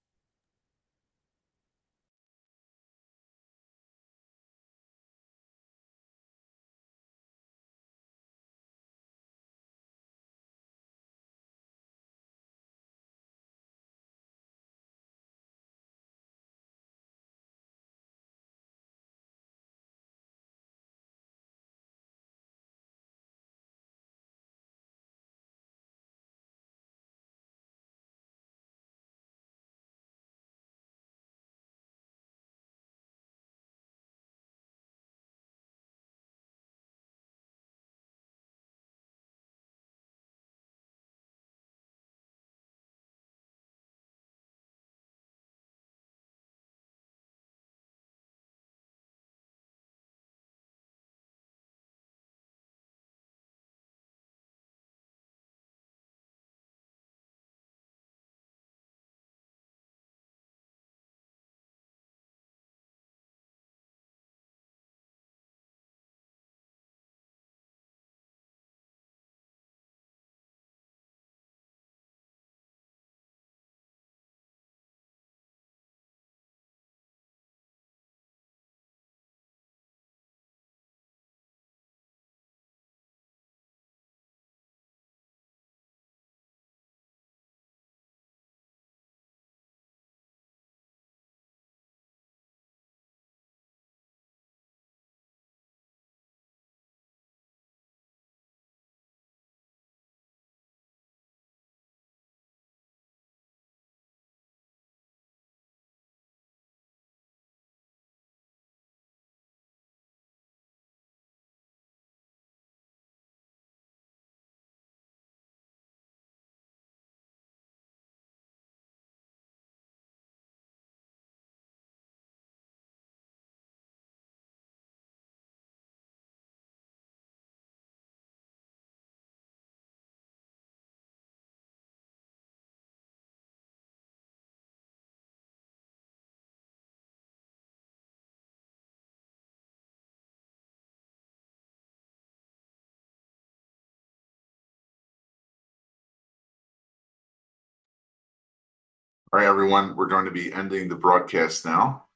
All right, everyone, we're going to be ending the broadcast now.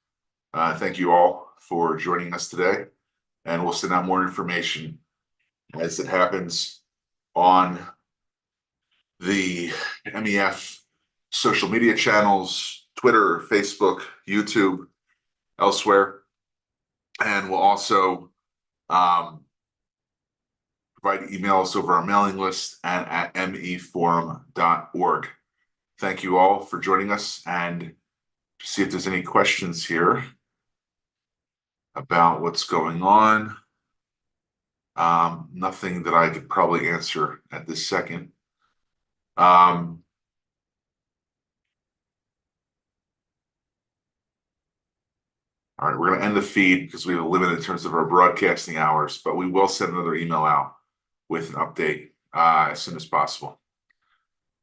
Thank you all for joining us today, and we'll send out more information as it happens on the MEF social media channels, Twitter, Facebook, YouTube, elsewhere. And we'll also provide emails over our mailing list and at meforum.org. Thank you all for joining us, and see if there's any questions here about what's going on. Nothing that I could probably answer at this second. All right, we're going to end the feed because we have a limit in terms of our broadcasting hours, but we will send another email out with an update as soon as possible.